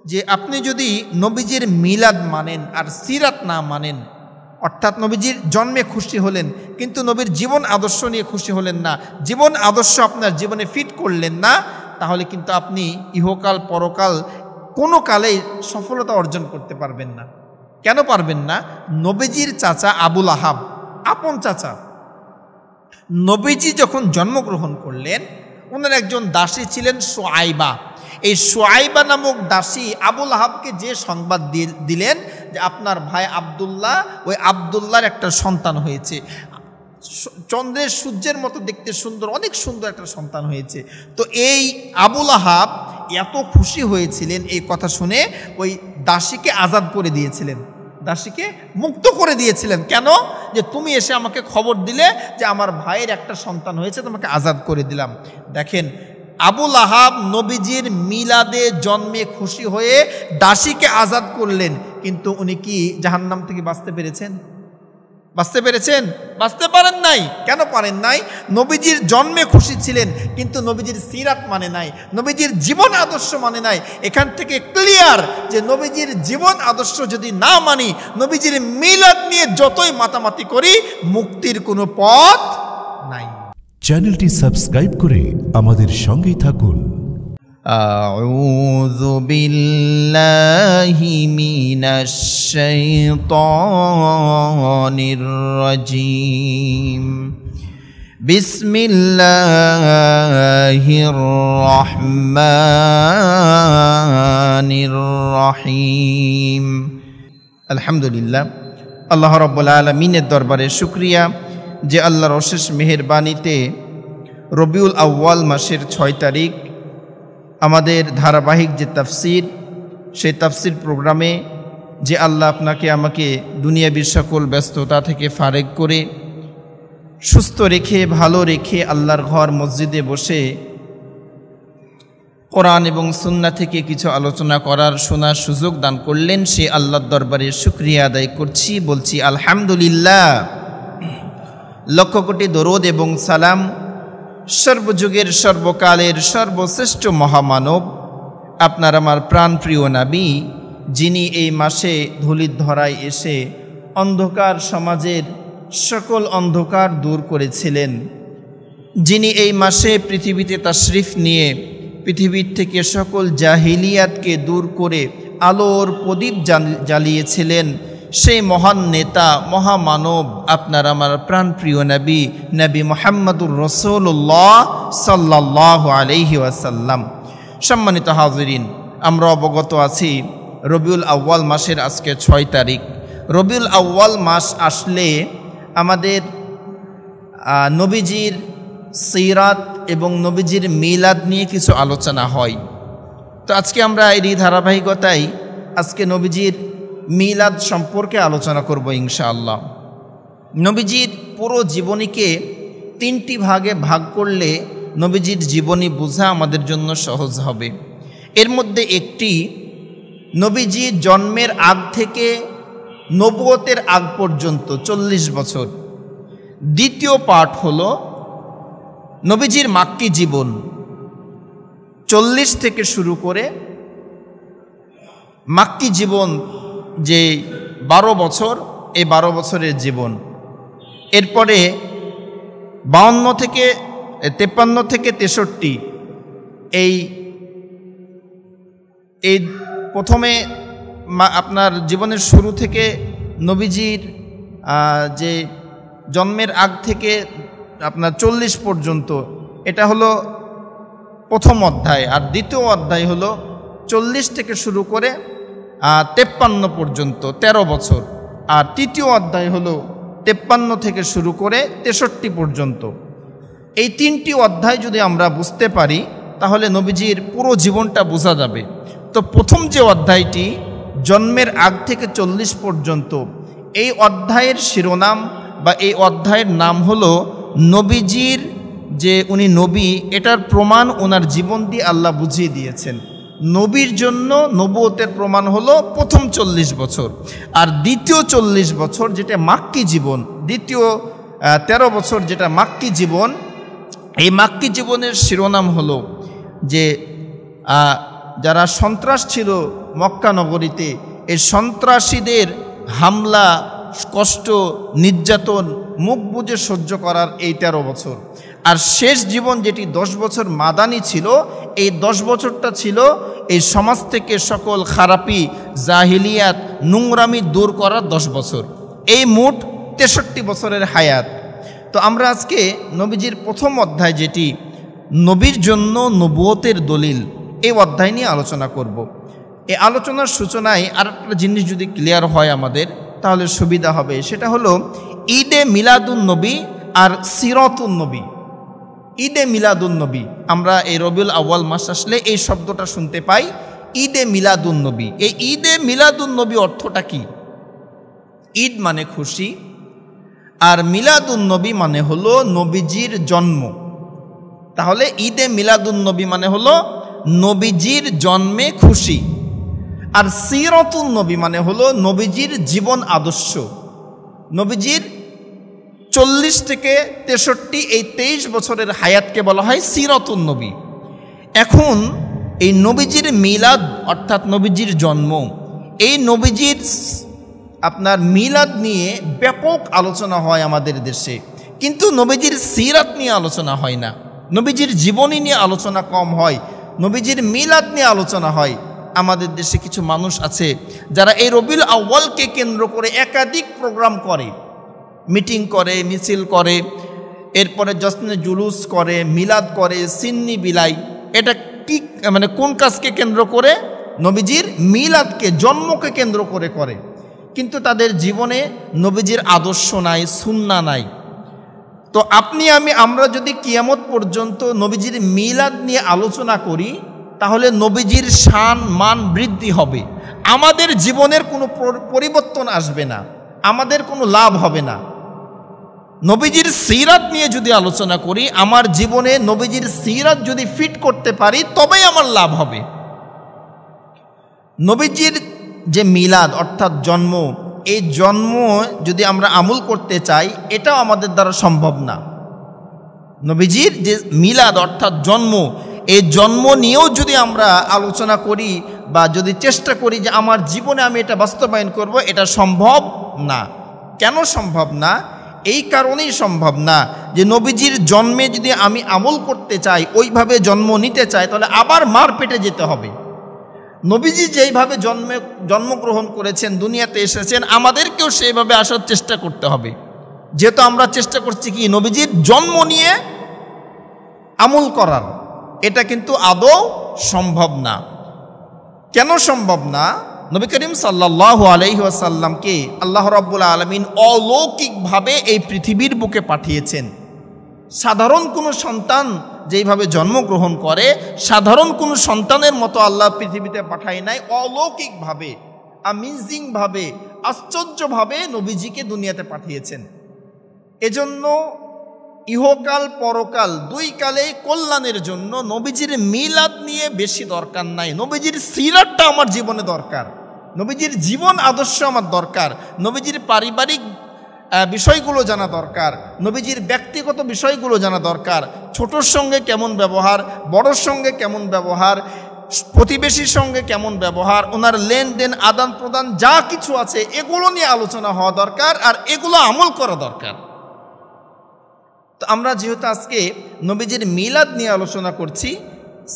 যে আপনি যদি নবীজির মিলাদ মানেন আর সিরাত না মানেন, অর্থাৎ নবীজির জন্মে খুশি হলেন কিন্তু নবীর জীবন আদর্শ নিয়ে খুশি হলেন না, জীবন আদর্শ আপনার জীবনে ফিট করলেন না, তাহলে কিন্তু আপনি ইহকাল পরকাল কোনো কালেই সফলতা অর্জন করতে পারবেন না। কেন পারবেন না? নবীজির চাচা আবুল আহাব, আপন চাচা, নবীজি যখন জন্মগ্রহণ করলেন ওনার একজন দাসী ছিলেন সোয়াইবা। এই সোয়াইবা নামক দাসী আবুল আহাবকে যে সংবাদ দিলেন যে আপনার ভাই আবদুল্লাহ, ওই আবদুল্লাহর একটা সন্তান হয়েছে, চন্দ্রের সূর্যের মতো দেখতে সুন্দর, অনেক সুন্দর একটা সন্তান হয়েছে। তো এই আবুল আহাব এত খুশি হয়েছিলেন এই কথা শুনে, ওই দাসীকে আজাদ করে দিয়েছিলেন, দাসীকে মুক্ত করে দিয়েছিলেন। কেন? যে তুমি এসে আমাকে খবর দিলে যে আমার ভাইয়ের একটা সন্তান হয়েছে, তোমাকে আজাদ করে দিলাম। দেখেন, আবুল আহাব নবীজির মিলাদে জন্মে খুশি হয়ে দাসীকে আজাদ করলেন, কিন্তু উনি কি জাহান্নাম থেকে বাঁচতে পেরেছেন? বাঁচতে পেরেছেন? বাঁচতে পারেন নাই। কেন পারেন নাই? নবীজির জন্মে খুশি ছিলেন কিন্তু নবীজির সিরাত মানে নাই, নবীজির জীবন আদর্শ মানে নাই। এখান থেকে ক্লিয়ার যে নবীজির জীবন আদর্শ যদি না মানি, নবীজির মিলাদ নিয়ে যতই মাতামাতি করি, মুক্তির কোনো পথ নাই। চ্যানেলটি সাবস্ক্রাইব করে আমাদের সঙ্গেই থাকুন। আউযু বিল্লাহি মিনাশ শাইতানির রাজীম। বিসমিল্লাহির রহমানির রহিম। আলহামদুলিল্লাহ, আল্লাহ রাব্বুল আলামিনের দরবারে শুকরিয়া যে আল্লাহর অশেষ মেহেরবানিতে রবিউল আউয়াল মাসের 6 তারিখ আমাদের ধারাবাহিক যে তাফসির, সেই তাফসির প্রোগ্রামে যে আল্লাহ আপনাকে আমাকে দুনিয়াবীর সকল ব্যস্ততা থেকে ফারেক করে সুস্থ রেখে ভালো রেখে আল্লাহর ঘর মসজিদে বসে কোরআন এবং সুন্নাহ থেকে কিছু আলোচনা করার শোনার সুযোগ দান করলেন, সে আল্লাহর দরবারে শুকরিয়া আদায় করছি, বলছি আলহামদুলিল্লাহ। লক্ষ কোটি দরুদ এবং সালাম সর্বযুগের সর্বকালের সর্বশ্রেষ্ঠ মহামানব আপনার আমার প্রাণপ্রিয় নবী, যিনি এই মাসে ধূলির ধরায় এসে অন্ধকার সমাজের সকল অন্ধকার দূর করেছিলেন, যিনি এই মাসে পৃথিবীতে তাশরিফ নিয়ে পৃথিবীর থেকে সকল জাহিলিয়াতকে দূর করে আলোর প্রদীপ জ্বালিয়েছিলেন, সেই মহান নেতা মহামানব আপনার আমার প্রাণপ্রিয় নবী, নবী মুহাম্মদুর রাসূলুল্লাহ সাল্লাল্লাহু আলাইহি ওয়াসাল্লাম। সম্মানিত হাজিরিন, আমরা অবগত আছি রবিউল আউয়াল মাসের আজকে 6 তারিখ। রবিউল আউয়াল মাস আসলে আমাদের নবীজির সিরাত এবং নবীজির মিলাদ নিয়ে কিছু আলোচনা হয়। তো আজকে আমরা এই ধারাবাহিকতায় আজকে নবীজির মিলাদ সম্পর্কে আলোচনা করব ইনশাআল্লাহ। নবীজির পুরো জীবনীকে 3টি ভাগে ভাগ করলে নবীজির জীবনী বোঝা আমাদের জন্য সহজ হবে। এর মধ্যে একটি নবীজি জন্মের আগ থেকে নবুয়তের আগ পর্যন্ত 40 বছর। দ্বিতীয় পার্ট হলো নবীজির মাক্কি জীবন, 40 থেকে শুরু করে মাক্কি জীবন যে 12 বছর, এই 12 বছরের জীবন। এরপরে 52 থেকে 53 থেকে 63 এই প্রথমে আপনার জীবনের শুরু থেকে নবীজির যে জন্মের আগ থেকে আপনার 40 পর্যন্ত, এটা হলো প্রথম অধ্যায়। আর দ্বিতীয় অধ্যায় হলো 40 থেকে শুরু করে 53 পর্যন্ত 13 বছর। আর তৃতীয় অধ্যায় হলো 53 থেকে শুরু করে 63 পর্যন্ত। এই 3টি অধ্যায় যদি আমরা বুঝতে পারি তাহলে নবীজির পুরো জীবনটা বোঝা যাবে। তো প্রথম যে অধ্যায়টি জন্মের আগ থেকে 40 পর্যন্ত, এই অধ্যায়ের শিরোনাম বা এই অধ্যায়ের নাম হলো নবীজির যে উনি নবী, এটার প্রমাণ ওনার জীবন দিয়ে আল্লাহ বুঝিয়ে দিয়েছেন। নবীর জন্য নবুয়তের প্রমাণ হলো প্রথম 40 বছর, আর দ্বিতীয় 40 বছর যেটা মাক্কি জীবন, দ্বিতীয় 13 বছর যেটা মাক্কি জীবন, এই মাক্কি জীবনের শিরোনাম হলো যে যারা সন্ত্রাস ছিল মক্কা নগরীতে, এই সন্ত্রাসীদের হামলা, কষ্ট, নির্যাতন মুখ বুজে সহ্য করার এই 13 বছর। আর শেষ জীবন যেটি 10 বছর মাদানি ছিল, এই 10 বছরটা ছিল এই সমাজ থেকে সকল খারাপি, জাহিলিয়াত, নোংরামি দূর করার 10 বছর। এই মোট 63 বছরের হায়াত। তো আমরা আজকে নবীজির প্রথম অধ্যায়, যেটি নবীর জন্য নবুয়তের দলিল, এই অধ্যায় নিয়ে আলোচনা করব। এই আলোচনার সূচনায় আর একটা জিনিস যদি ক্লিয়ার হয় আমাদের, তাহলে সুবিধা হবে। সেটা হলো ঈদে মিলাদুন নবী আর সিরাতুন নবী। ঈদে মিলাদুন নবী, আমরা এই রবিউল আউয়াল মাস আসলে এই শব্দটা শুনতে পাই, ঈদে মিলাদুন নবী। এই ঈদে মিলাদুন নবী অর্থটা কি? ঈদ মানে খুশি, আর মিলাদুন নবী মানে হলো নবীজির জন্ম। তাহলে ঈদে মিলাদুন নবী মানে হলো নবীজির জন্মে খুশি, আর সিরাতুন নবী মানে হলো নবীজির জীবন আদর্শ। নবীজির 40 থেকে 63 এই 23 বছরের হায়াতকে বলা হয় সিরাতুন নবী। এখন এই নবীজির মিলাদ অর্থাৎ নবীজির জন্ম, এই নবীজির আপনার মিলাদ নিয়ে ব্যাপক আলোচনা হয় আমাদের দেশে, কিন্তু নবীজির সিরাত নিয়ে আলোচনা হয় না। নবীজির জীবনী নিয়ে আলোচনা কম হয়, নবীজির মিলাদ নিয়ে আলোচনা হয়। আমাদের দেশে কিছু মানুষ আছে যারা এই রবিউল আউয়ালকে কেন্দ্র করে একাধিক প্রোগ্রাম করে, মিটিং করে, মিছিল করে, এরপরে জশ্নে জুলুস করে, মিলাদ করে, সিন্নি বিলাই। এটা কি মানে কোন কাজকে কেন্দ্র করে? নবীজির মিলাদকে, জন্মকে কেন্দ্র করে করে। কিন্তু তাদের জীবনে নবীজির আদর্শ নাই, সুন্নাহ নাই। তো আমরা যদি কিয়ামত পর্যন্ত নবীজির মিলাদ নিয়ে আলোচনা করি, তাহলে নবীজির শান মান বৃদ্ধি হবে, আমাদের জীবনের কোনো পরিবর্তন আসবে না, আমাদের কোনো লাভ হবে না। নবীজির সিরাত নিয়ে যদি আলোচনা করি, আমার জীবনে নবীজির সিরাত যদি ফিট করতে পারি, তবেই আমার লাভ হবে। নবীজির যে মিলাদ অর্থাৎ জন্ম, এই জন্ম যদি আমরা আমল করতে চাই, এটাও আমাদের দ্বারা সম্ভব না। নবীজির যে মিলাদ অর্থাৎ জন্ম, এই জন্ম নিয়েও যদি আমরা আলোচনা করি বা যদি চেষ্টা করি যে আমার জীবনে আমি এটা বাস্তবায়ন করব, এটা সম্ভব না। কেন সম্ভব না? এই কারণেই সম্ভব না যে নবীজির জন্মে যদি আমি আমল করতে চাই, ওইভাবে জন্ম নিতে চাই, তাহলে আবার মার পেটে যেতে হবে। নবীজি যেইভাবে জন্মগ্রহণ করেছেন, দুনিয়াতে এসেছেন, আমাদেরকেও সেইভাবে আসার চেষ্টা করতে হবে। যেহেতু আমরা চেষ্টা করছি কি নবীজির জন্ম নিয়ে আমল করার, এটা কিন্তু আদৌ সম্ভব না। কেন সম্ভব না? নবী করিম সাল্লাল্লাহু আলাইহি ওয়াসাল্লামকে আল্লাহ রাব্বুল আলামিন অলৌকিকভাবে এই পৃথিবীর বুকে পাঠিয়েছেন। সাধারণ কোনো সন্তান যেইভাবে জন্মগ্রহণ করে, সাধারণ কোনো সন্তানের মতো আল্লাহ পৃথিবীতে পাঠায় নাই, অলৌকিকভাবে, অ্যামেজিংভাবে, আশ্চর্যভাবে নবীজিকে দুনিয়াতে পাঠিয়েছেন। এজন্য ইহকাল পরকাল দুই কালে কল্যাণের জন্য নবীজির মিলাদ নিয়ে বেশি দরকার নাই, নবীজির সিরাতটা আমার জীবনে দরকার, নবীজির জীবন আদর্শ আমার দরকার, নবীজির পারিবারিক বিষয়গুলো জানা দরকার, নবীজির ব্যক্তিগত বিষয়গুলো জানা দরকার। ছোটোর সঙ্গে কেমন ব্যবহার, বড়োর সঙ্গে কেমন ব্যবহার, প্রতিবেশীর সঙ্গে কেমন ব্যবহার, ওনার লেনদেন, আদান প্রদান যা কিছু আছে, এগুলো নিয়ে আলোচনা হওয়া দরকার, আর এগুলো আমল করা দরকার। তো আমরা যেহেতু আজকে নবীজির মিলাদ নিয়ে আলোচনা করছি,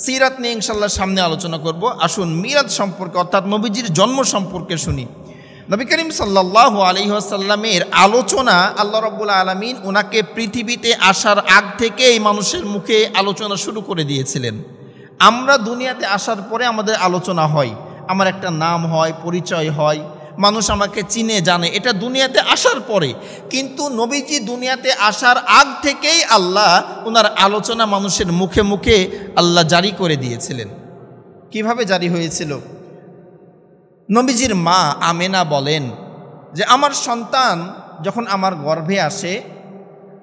সিরাত নিয়ে ইনশাল্লাহ সামনে আলোচনা করব। আসুন মিলাদ সম্পর্কে অর্থাৎ নবীজির জন্ম সম্পর্কে শুনি। নবী করিম সাল্লাল্লাহু আলাইহি ওয়াসাল্লামের আলোচনা আল্লাহ রাব্বুল আলামিন ওনাকে পৃথিবীতে আসার আগ থেকে এই মানুষের মুখে আলোচনা শুরু করে দিয়েছিলেন। আমরা দুনিয়াতে আসার পরে আমাদের আলোচনা হয়, আমার একটা নাম হয়, পরিচয় হয়, মানুষ আমাকে চিনে জানে, এটা দুনিয়াতে আসার পরে। কিন্তু নবীজি দুনিয়াতে আসার আগ থেকেই আল্লাহ ওনার আলোচনা মানুষের মুখে মুখে আল্লাহ জারি করে দিয়েছিলেন। কিভাবে জারি হয়েছিল? নবীজির মা আমেনা বলেন যে আমার সন্তান যখন আমার গর্ভে আসে,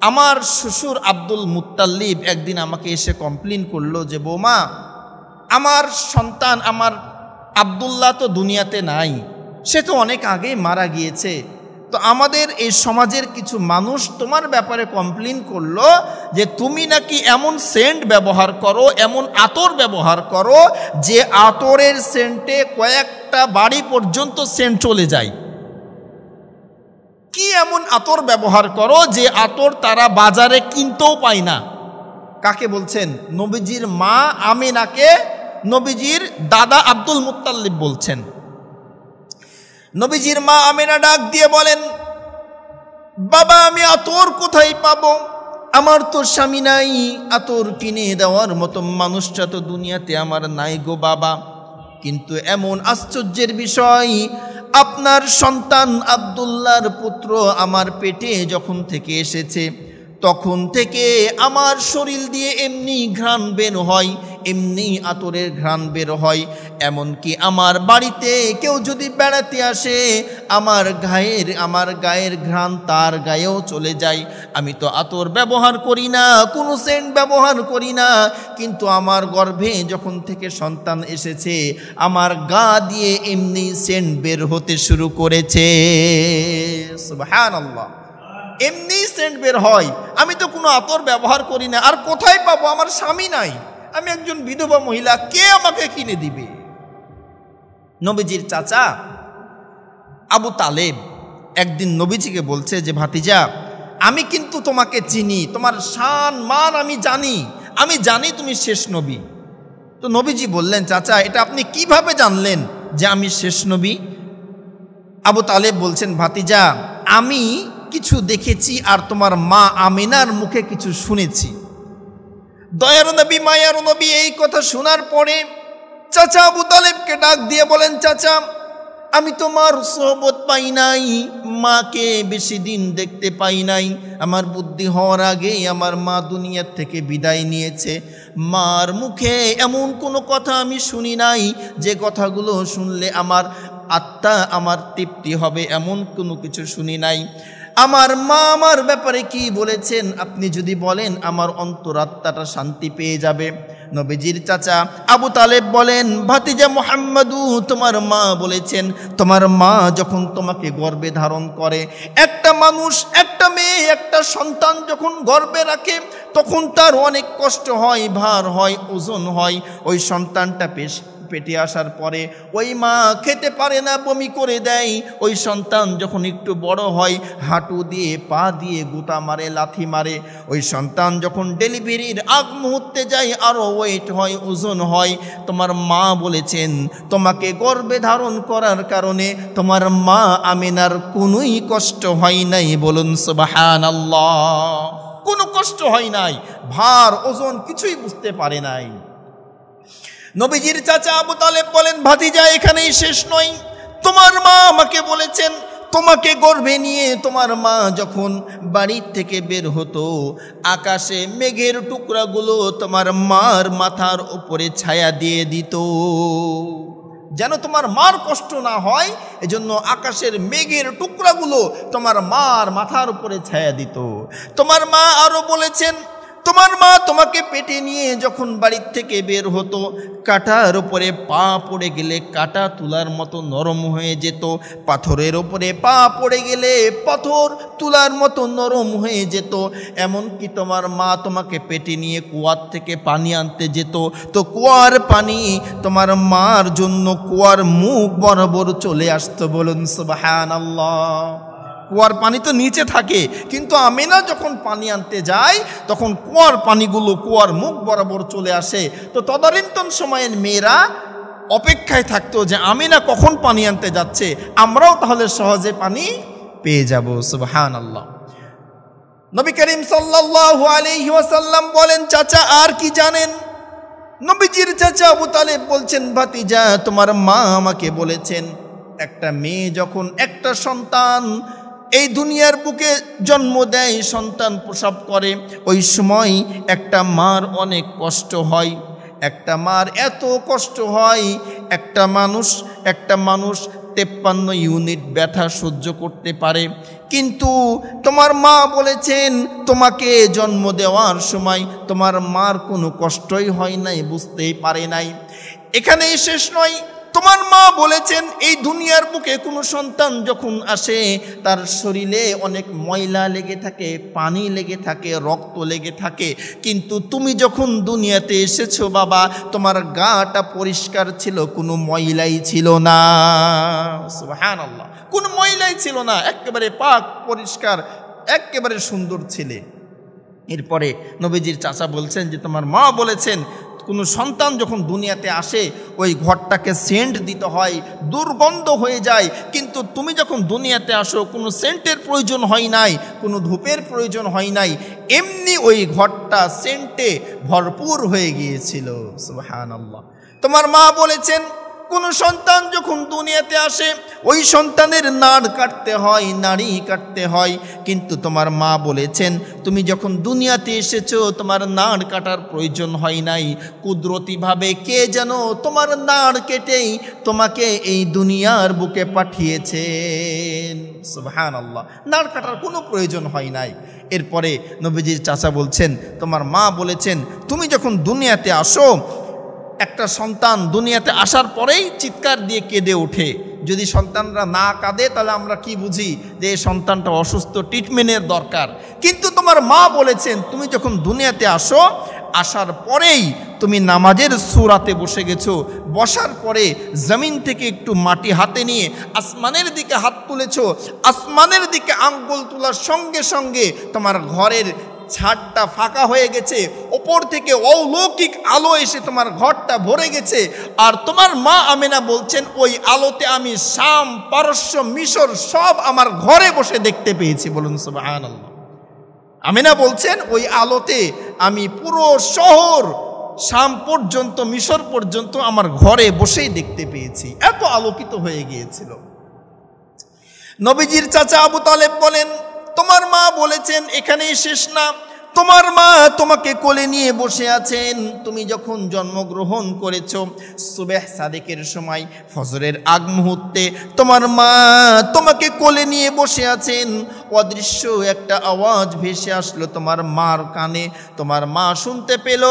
আমার শ্বশুর আব্দুল মুত্তালিব একদিন আমাকে এসে কমপ্লেন করলো যে বৌমা, আমার সন্তান আমার আব্দুল্লাহ তো দুনিয়াতে নাই, সে তো অনেক আগেই মারা গিয়েছে, তো আমাদের এই সমাজের কিছু মানুষ তোমার ব্যাপারে কমপ্লেন করলো যে তুমি নাকি এমন সেন্ট ব্যবহার করো, এমন আতর ব্যবহার করো যে আতরের সেন্টে কয়েকটা বাড়ি পর্যন্ত সেন্ট চলে যায়। কি এমন আতর ব্যবহার করো যে আতর তারা বাজারে কিনতেও পায় না? কাকে বলছেন? নবীজির মা আমিনাকে নবীজির দাদা আব্দুল মুত্তালিব বলছেন। নবীজির মা আমিনা ডাক দিয়ে বলেন, বাবা আমি আতর কোথায় পাবো? আমার তো স্বামী নাই, আতর কিনে দেওয়ার মতো মানুষটা তো দুনিয়াতে আমার নাই গো বাবা। কিন্তু এমন আশ্চর্যের বিষয়, আপনার সন্তান আব্দুল্লাহর পুত্র আমার পেটে যখন থেকে এসেছে তখন থেকে আমার শরীর দিয়ে এমনি ঘ্রাণ বের হয়, এমনি আতরের ঘ্রাণ বের হয়। এমনকি আমার বাড়িতে কেউ যদি বেড়াতে আসে আমার গায়ের ঘ্রাণ তার গায়েও চলে যায়। আমি তো আতর ব্যবহার করি না, কোনো সেন্ট ব্যবহার করি না, কিন্তু আমার গর্ভে যখন থেকে সন্তান এসেছে আমার গা দিয়ে এমনি সেন্ট বের হতে শুরু করেছে। সুবহানাল্লাহ, এমনি সেন্ট বের হয়। আমি তো কোনো আতর ব্যবহার করি না। আর কোথায় পাবো? আমার স্বামী নাই, আমি একজন বিধবা মহিলা, কে আমাকে কিনে দিবে? নবীজির চাচা আবু তালেব একদিন নবীজিকে বলছে যে ভাতিজা, আমি কিন্তু তোমাকে চিনি, তোমার শান মান আমি জানি তুমি শেষ নবী। তো নবীজি বললেন, চাচা এটা আপনি কিভাবে জানলেন যে আমি শেষ নবী? আবু তালেব বলছেন, ভাতিজা আমি কিছু দেখেছি আর তোমার মা আমিনার মুখে কিছু শুনেছি। দয়ার নবী মায়ার নবী এই কথা শোনার পরে চাচা আবু তালেবকে ডাক দিয়ে বলেন, চাচা আমি তোমার সোহবত পাই নাই, মাকে বেশি দিন দেখতে পাই নাই। আমার বুদ্ধি হওয়ার আগেই আমার মা দুনিয়ার থেকে বিদায় নিয়েছে। মার মুখে এমন কোনো কথা আমি শুনি নাই যে কথাগুলো শুনলে আমার আত্মা আমার তৃপ্তি হবে, এমন কোনো কিছু শুনি নাই। আমার মা আমার ব্যাপারে কি বলেছেন আপনি যদি বলেন আমার অন্তরাত্মাটা শান্তি পেয়ে যাবে। নবীজির চাচা আবু তালেব বলেন, ভাতিজা মুহাম্মাদু তোমার মা বলেছেন, তোমার মা যখন তোমাকে গর্ভে ধারণ করে, একটা মানুষ একটা মেয়ে একটা সন্তান যখন গর্ভে রাখে তখন তার অনেক কষ্ট হয়, ভার হয়, ওজন হয়। ওই সন্তানটা পেটে আসার পরে ওই মা খেতে পারে না, বমি করে দেয়। ওই সন্তান যখন একটু বড় হয় হাঁটু দিয়ে পা দিয়ে গুতা মারে, লাথি মারে। ওই সন্তান যখন ডেলিভারির আগ মুহূর্তে যায় আরও ওয়েট হয়, ওজন হয়। তোমার মা বলেছেন তোমাকে গর্ভে ধারণ করার কারণে তোমার মা আমিনার কোনোই কষ্ট হয় নাই। বলুন সুবহানাল্লাহ, কোনো কষ্ট হয় নাই, ভার ওজন কিছুই বুঝতে পারে নাই। নবীজির চাচা আবু তালেব বলেন, ভাতিজা এখানেই শেষ নয়, তোমার মা আমাকে বলেছেন তোমাকে গর্ভে নিয়ে তোমার মা যখন বাড়ির থেকে বের হতো আকাশে মেঘের টুকরাগুলো তোমার মার মাথার উপরে ছায়া দিয়ে দিত, যেন তোমার মার কষ্ট না হয়। এজন্য আকাশের মেঘের টুকরাগুলো তোমার মার মাথার উপরে ছায়া দিত। তোমার মা আরো বলেছেন, তোমার মা তোমাকে পেটে নিয়ে যখন বাড়ির থেকে বের হতো কাঁটার উপরে পা পড়ে গেলে কাঁটা তুলার মতো নরম হয়ে যেত, পাথরের উপরে পা পড়ে গেলে পাথর তুলার মতো নরম হয়ে যেত। এমনকি তোমার মা তোমাকে পেটে নিয়ে কুয়ার থেকে পানি আনতে যেত, তো কুয়ার পানি তোমার মার জন্য কুয়ার মুখ বরাবর চলে আসতো। বলুন সুবহানাল্লাহ, কুয়ার পানি তো নিচে থাকে, কিন্তু আমিনা যখন পানি আনতে যায় তখন কুয়ার পানিগুলো কুয়ার মুখ বরাবর চলে আসে। তো তদানীন্তন সময়ের মেয়েরা অপেক্ষায় থাকতো যে আমিনা কখন পানি আনতে যাচ্ছে, আমরাও তাহলে সহজে পানি পেয়ে যাব। সুবহানাল্লাহ। নবী করিম সাল্লাল্লাহু আলাইহি ওয়াসাল্লাম বলেন, চাচা আর কি জানেন? নবীজির চাচা আবু তালেব বলছেন, ভাতিজা তোমার মা আমাকে বলেছেন একটা মেয়ে যখন একটা সন্তান এই দুনিয়ার বুকে জন্ম দেয়, সন্তান প্রসব করে, ওই সময় একটা মার অনেক কষ্ট হয়। একটা মার এত কষ্ট হয়, একটা মানুষ 53 ইউনিট ব্যথা সহ্য করতে পারে। কিন্তু তোমার মা বলেছেন তোমাকে জন্ম দেওয়ার সময় তোমার মার কোনো কষ্টই হয় নাই, বুঝতেই পারে নাই। এখানেই শেষ নয়, তোমার মা বলেছেন এই দুনিয়ার বুকে কোনো সন্তান যখন আসে তার শরীরে অনেক ময়লা লেগে থাকে, পানি লেগে থাকে, রক্ত লেগে থাকে, কিন্তু তুমি যখন দুনিয়াতে এসেছো বাবা, তোমার গাটা পরিষ্কার ছিল, কোনো ময়লাই ছিল না। সুবহানাল্লাহ, কোনো ময়লাই ছিল না, একেবারে পাক পরিষ্কার, একেবারে সুন্দর ছিলে। এরপরে নবীজির চাচা বলছেন যে তোমার মা বলেছেন কোনো সন্তান যখন দুনিয়াতে আসে ওই ঘরটাকে সেন্ট দিতে হয়, দুর্গন্ধ হয়ে যায়, কিন্তু তুমি যখন দুনিয়াতে আসো কোনো সেন্টের প্রয়োজন হয় নাই, কোনো ধূপের প্রয়োজন হয় নাই, এমনি ওই ঘরটা সেন্টে ভরপুর হয়ে গিয়েছিল। সুবহানাল্লাহ। তোমার মা বলেছেন কোনো সন্তান যখন দুনিয়াতে আসে ওই সন্তানের নাড় কাটতে হয়, নাড়ি কাটতে হয়, কিন্তু তোমার মা বলেছেন তুমি যখন দুনিয়াতে এসেছো তোমার নাড় কাটার প্রয়োজন হয় নাই, কুদরতিভাবে কে যেন তোমার নাড় কেটেই তোমাকে এই দুনিয়ার বুকে পাঠিয়েছেন। সুবহানাল্লাহ, নাড় কাটার কোনো প্রয়োজন হয় নাই। এরপরে নবীজির চাচা বলছেন তোমার মা বলেছেন তুমি যখন দুনিয়াতে আসো একটা সন্তান দুনিয়াতে আসার পরেই চিৎকার দিয়ে কেঁদে ওঠে। যদি সন্তানরা না কাঁদে তাহলে আমরা কি বুঝি যে এই সন্তানটা অসুস্থ, ট্রিটমেন্টের দরকার। কিন্তু তোমার মা বলেছেন তুমি যখন দুনিয়াতে আসো আসার পরেই তুমি নামাজের সূরাতে বসে গেছো, বসার পরে জমিন থেকে একটু মাটি হাতে নিয়ে আসমানের দিকে হাত তুলেছো, আসমানের দিকে আঙ্গুল তোলার সঙ্গে সঙ্গে তোমার ঘরের ছাদটা ফাঁকা হয়ে গেছে, ওপর থেকে অলৌকিক আলো এসে তোমার ঘরটা ভরে গেছে। আর তোমার মা আমেনা বলছেন ওই আলোতে আমি শাম, পারস্য, মিশর সব আমার ঘরে বসে দেখতে পেয়েছি। বলুন সুবহানাল্লাহ। আমেনা বলছেন ওই আলোতে আমি পুরো শহর শাম পর্যন্ত, মিশর পর্যন্ত আমার ঘরে বসেই দেখতে পেয়েছি, এত আলোকিত হয়ে গিয়েছিল। নবীজির চাচা আবু তালেব বলেন তোমার মা বলেছেন এখানেই শেষ না, তোমার মা তোমাকে কোলে নিয়ে বসে আছেন। তুমি যখন জন্মগ্রহণ করেছ সুবহ সাদেকের সময় ফজরের আগ মুহূর্তে তোমার মা তোমাকে কোলে নিয়ে বসে আছেন। অদৃশ্য একটা আওয়াজ ভেসে আসলো তোমার মার কানে। তোমার মা শুনতে পেল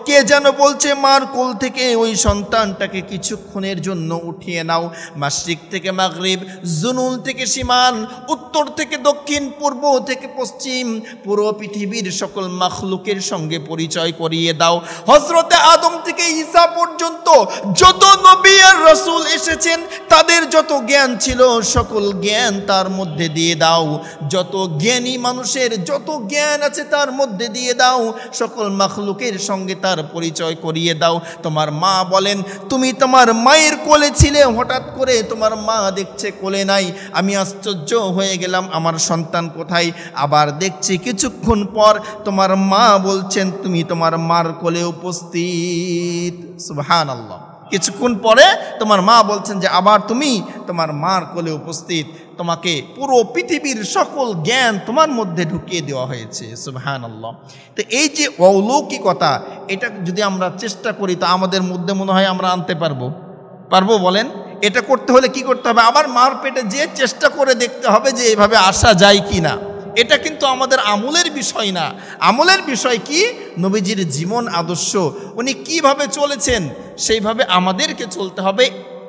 কে যেন বলছে মার কোল থেকে ওই সন্তানটাকে কিছুক্ষণের জন্য উঠিয়ে নাও। মাশরিক থেকে মাগরিব, জুনুল থেকে শিমাল, উত্তর থেকে দক্ষিণ, পূর্ব থেকে পশ্চিম, পুরো পৃথিবীর সকল মাখলুকের সঙ্গে পরিচয় করিয়ে দাও। হযরতে আদম থেকে ঈসা পর্যন্ত যত নবী আর রাসূল এসেছেন তাদের যত জ্ঞান ছিল সকল জ্ঞান তার মধ্যে দিয়ে দাও। যত জ্ঞানী মানুষের যত জ্ঞান আছে তার মধ্যে দিয়ে দাও। সকল মাখলুকের সঙ্গে তার পরিচয় করিয়ে দাও। তোমার মা বলেন তুমি তোমার মায়ের কোলে ছিলে, হঠাৎ করে তোমার মা দেখছে কোলে নাই। আমি আশ্চর্য হয়ে গেলাম আমার সন্তান কোথায়। আবার দেখছি কিছুক্ষণ পর তোমার মা বলছেন তুমি তোমার মার কোলে উপস্থিত। সুবহানাল্লাহ। কিছুক্ষণ পরে তোমার মা বলছেন যে আবার তুমি তোমার মার কোলে উপস্থিত, তোমাকে পুরো পৃথিবীর সকল জ্ঞান তোমার মধ্যে ঢুকিয়ে দেওয়া হয়েছে। সুবহানাল্লাহ। তো এই যে অলৌকিকতা, এটা যদি আমরা চেষ্টা করি তা আমাদের মধ্যে মনে হয় আমরা আনতে পারবো বলেন? এটা করতে হলে কি করতে হবে? আবার মার পেটে যে চেষ্টা করে দেখতে হবে যে এভাবে আসা যায় কি না। এটা কিন্তু আমাদের আমলের বিষয় না। আমলের বিষয় কি? নবীজির জীবন আদর্শ, উনি কিভাবে চলেছেন সেইভাবে আমাদেরকে চলতে হবে,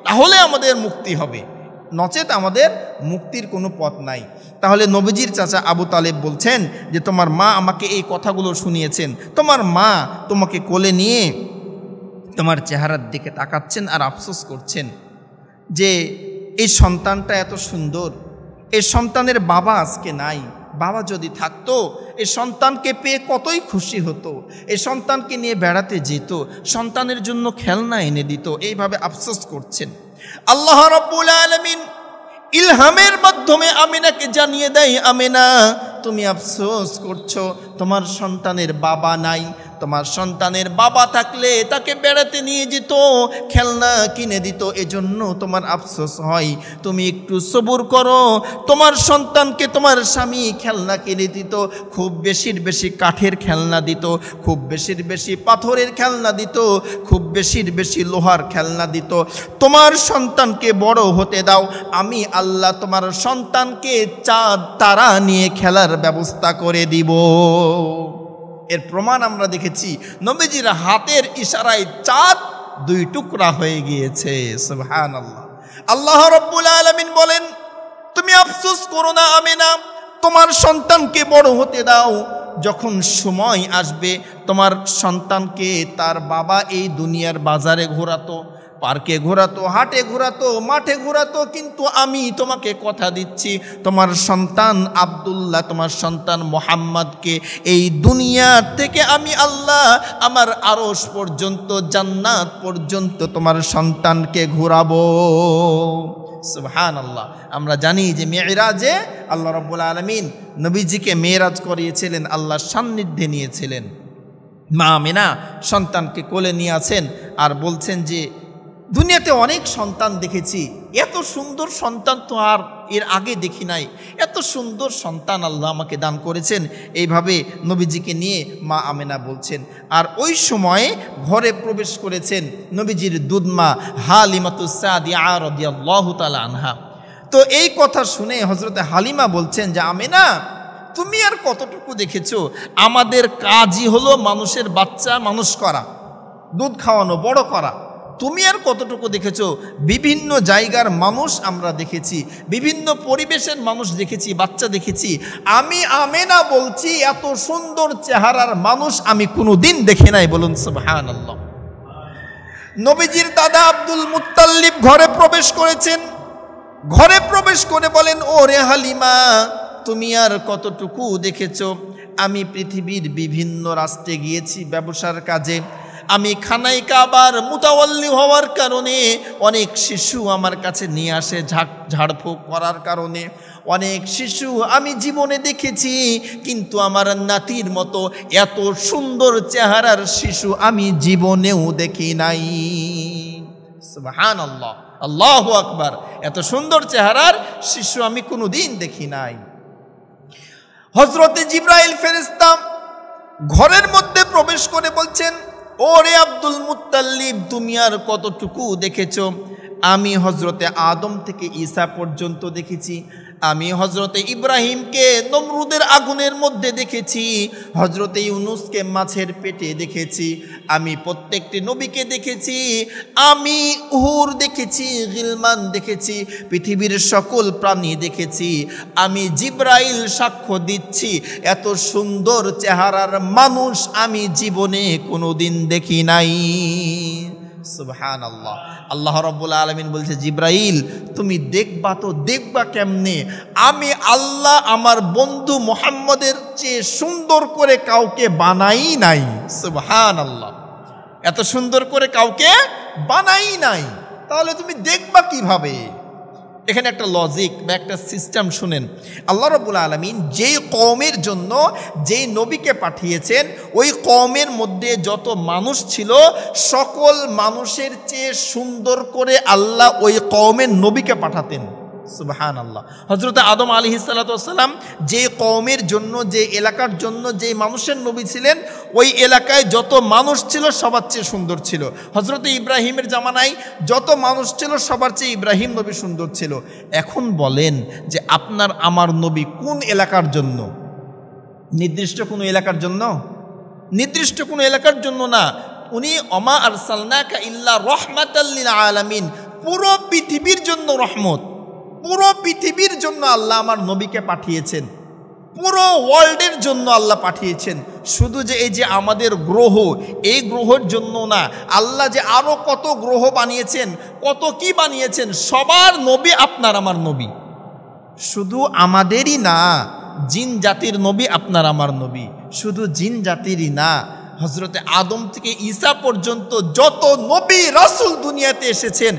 তাহলে আমাদের মুক্তি হবে, নচেত আমাদের মুক্তির কোনো পথ নাই। তাহলে নবীজির চাচা আবু তালেব বলছেন যে তোমার মা আমাকে এই কথাগুলো শুনিয়েছেন। তোমার মা তোমাকে কোলে নিয়ে তোমার চেহারার দিকে তাকাচ্ছেন আর আফসোস করছেন যে এই সন্তানটা এত সুন্দর, এই সন্তানের বাবা আজকে নাই। বাবা যদি থাকতো এই সন্তানকে পেয়ে কতই খুশি হতো, এই সন্তানকে নিয়ে বেড়াতে যেত, সন্তানের জন্য খেলনা এনে দিত। এইভাবে আফসোস করছেন। আল্লাহ রাব্বুল আলামিন ইলহামের মাধ্যমে আমিনাকে জানিয়ে দেয় আমিনা তুমি আফসোস করছো তোমার সন্তানের বাবা নাই। তোমার সন্তানের বাবা থাকলে তাকে বেড়াতে নিয়ে যেত, খেলনা কিনে দিত, এজন্য তোমার আফসোস হয়। তুমি একটু সবুর করো, তোমার সন্তানকে তোমার স্বামী খেলনা কিনে দিত, খুব বেশির বেশি কাঠের খেলনা দিত, খুব বেশির বেশি পাথরের খেলনা দিত, খুব বেশির বেশি লোহার খেলনা দিত। তোমার সন্তানকে বড় হতে দাও, আমি আল্লাহ তোমার সন্তানকে চাঁদ তারা নিয়ে খেলার ব্যবস্থা করে দিব। এর প্রমাণ আমরা দেখেছি নবীজির হাতের ইশারায় চাঁদ দুই টুকরা হয়ে গিয়েছে। সুবহানাল্লাহ। আল্লাহ রাব্বুল আলামিন বলেন, তুমি আফসোস করো না আমেনা, তোমার সন্তানকে বড় হতে দাও। যখন সময় আসবে তোমার সন্তানকে তার বাবা এই দুনিয়ার বাজারে ঘোরাতো, পার্কে ঘোরাতো, হাটে ঘোরাতো, মাঠে ঘোরাতো, কিন্তু আমি তোমাকে কথা দিচ্ছি তোমার সন্তান আব্দুল্লাহ, তোমার সন্তান মুহাম্মদকে এই দুনিয়া থেকে আমি আল্লাহ আমার আরশ পর্যন্ত, জান্নাত পর্যন্ত তোমার সন্তানকে ঘোরাবো। সুবহানাল্লাহ। আমরা জানি যে মেরাজে আল্লাহ রাব্বুল আলামিন নবীজিকে মেরাজ করিয়েছিলেন, আল্লাহর সান্নিধ্যে নিয়েছিলেন। মা আমিনা সন্তানকে কোলে নিয়ে আছেন আর বলছেন যে দুনিয়াতে অনেক সন্তান দেখেছি, এত সুন্দর সন্তান তো আর এর আগে দেখি নাই, এত সুন্দর সন্তান আল্লাহ আমাকে দান করেছেন। এইভাবে নবীজিকে নিয়ে মা আমেনা বলছেন। আর ওই সময়ে ঘরে প্রবেশ করেছেন নবীজির দুধমা হালিমাতুস সাদিয়া রাদিয়াল্লাহু তাআলা আনহা। তো এই কথা শুনে হযরতে হালিমা বলছেন যে আমেনা, তুমি আর কতটুকু দেখেছো? আমাদের কাজই হলো মানুষের বাচ্চা মানুষ করা, দুধ খাওয়ানো, বড় করা। তুমি আর কতটুকু দেখেছো? বিভিন্ন জায়গার মানুষ আমরা দেখেছি, বিভিন্ন পরিবেশের মানুষ দেখেছি, বাচ্চা দেখেছি। আমি আমেনা বলছি এত সুন্দর চেহারার মানুষ আমি কোনোদিন দেখি নাই। বলুন সুবহানাল্লাহ। নবীজির দাদা আব্দুল মুত্তালিব ঘরে প্রবেশ করেছেন। ঘরে প্রবেশ করে বলেন, ও রে হালিমা, তুমি আর কতটুকু দেখেছো? আমি পৃথিবীর বিভিন্ন রাষ্ট্রে গিয়েছি ব্যবসার কাজে। আমি খানাই কাবার মুতাওয়াল্লি হওয়ার কারণে অনেক শিশু আমার কাছে নিয়ে আসে ঝাড়ফুঁক করার কারণে। অনেক শিশু আমি জীবনে দেখেছি, কিন্তু আমার নাতির মতো এত সুন্দর চেহারার শিশু আমি জীবনেও দেখি নাই। সুবহানাল্লাহ, আল্লাহু আকবার। এত সুন্দর চেহারার শিশু আমি কোনোদিন দেখি নাই। হযরতে জিবরাইল ফেরেশতা ঘরের মধ্যে প্রবেশ করে বলছেন, ওরে আব্দুল মুত্তালিব, তুমি আর কতটুকু দেখেছো? আমি হযরতে আদম থেকে ঈসা পর্যন্ত দেখেছি। আমি হযরতে ইব্রাহিমকে নমরুদের আগুনের মধ্যে দেখেছি, হযরতে ইউনুসকে মাছের পেটে দেখেছি। আমি প্রত্যেকটি নবীকে দেখেছি। আমি হুর দেখেছি, গিলমান দেখেছি, পৃথিবীর সকল প্রাণী দেখেছি। আমি জিবরাইল সাক্ষ্য দিচ্ছি, এত সুন্দর চেহারার মানুষ আমি জীবনে কোনোদিন দেখি নাই। সুবহানাল্লাহ। আল্লাহ রাব্বুল আলামিন বলছে, জিবরাইল তুমি দেখবা তো দেখবা কেমনে? আমি আল্লাহ আমার বন্ধু মুহাম্মদের চেয়ে সুন্দর করে কাউকে বানাই নাই। সুবহানাল্লাহ। এত সুন্দর করে কাউকে বানাই নাই, তাহলে তুমি দেখবা কিভাবে? এখানে একটা লজিক বা একটা সিস্টেম শুনেন। আল্লাহ রাব্বুল আলামিন যেই কওমের জন্য যেই নবীকে পাঠিয়েছেন, ওই কওমের মধ্যে যত মানুষ ছিল সকল মানুষের চেয়ে সুন্দর করে আল্লাহ ওই কওমের নবীকে পাঠাতেন। সুবহানাল্লাহ। হযরত আদম আলাইহিস সালাতু ওয়াস সালাম যে কওমের জন্য, যে এলাকার জন্য যে মানুষের নবী ছিলেন, ওই এলাকায় যত মানুষ ছিল সবার চেয়ে সুন্দর ছিল। হযরত ইব্রাহিমের জামানায় যত মানুষ ছিল সবার চেয়ে ইব্রাহিম নবী সুন্দর ছিল। এখন বলেন যে আপনার আমার নবী কোন এলাকার জন্য? নির্দিষ্ট কোনো এলাকার জন্য? নির্দিষ্ট কোনো এলাকার জন্য না। উনি ওমা আরসালনাকা ইল্লা রাহমাতাল লিল আলামিন, পুরো পৃথিবীর জন্য রহমত। পুরো পৃথিবীর জন্য আল্লাহ আমার নবীকে পাঠিয়েছেন, পুরো ওয়ার্ল্ডের জন্য আল্লাহ পাঠিয়েছেন। শুধু যে এই যে আমাদের গ্রহ, এই গ্রহের জন্য না, আল্লাহ যে আরো কত গ্রহ বানিয়েছেন, কত কি বানিয়েছেন, সবার নবী আপনার আমার নবী। শুধু আমাদেরই না, জিন জাতির নবী আপনার আমার নবী। শুধু জিন জাতিরই না, হযরতে আদম থেকে ঈসা পর্যন্ত যত নবী রাসূল দুনিয়াতে এসেছেন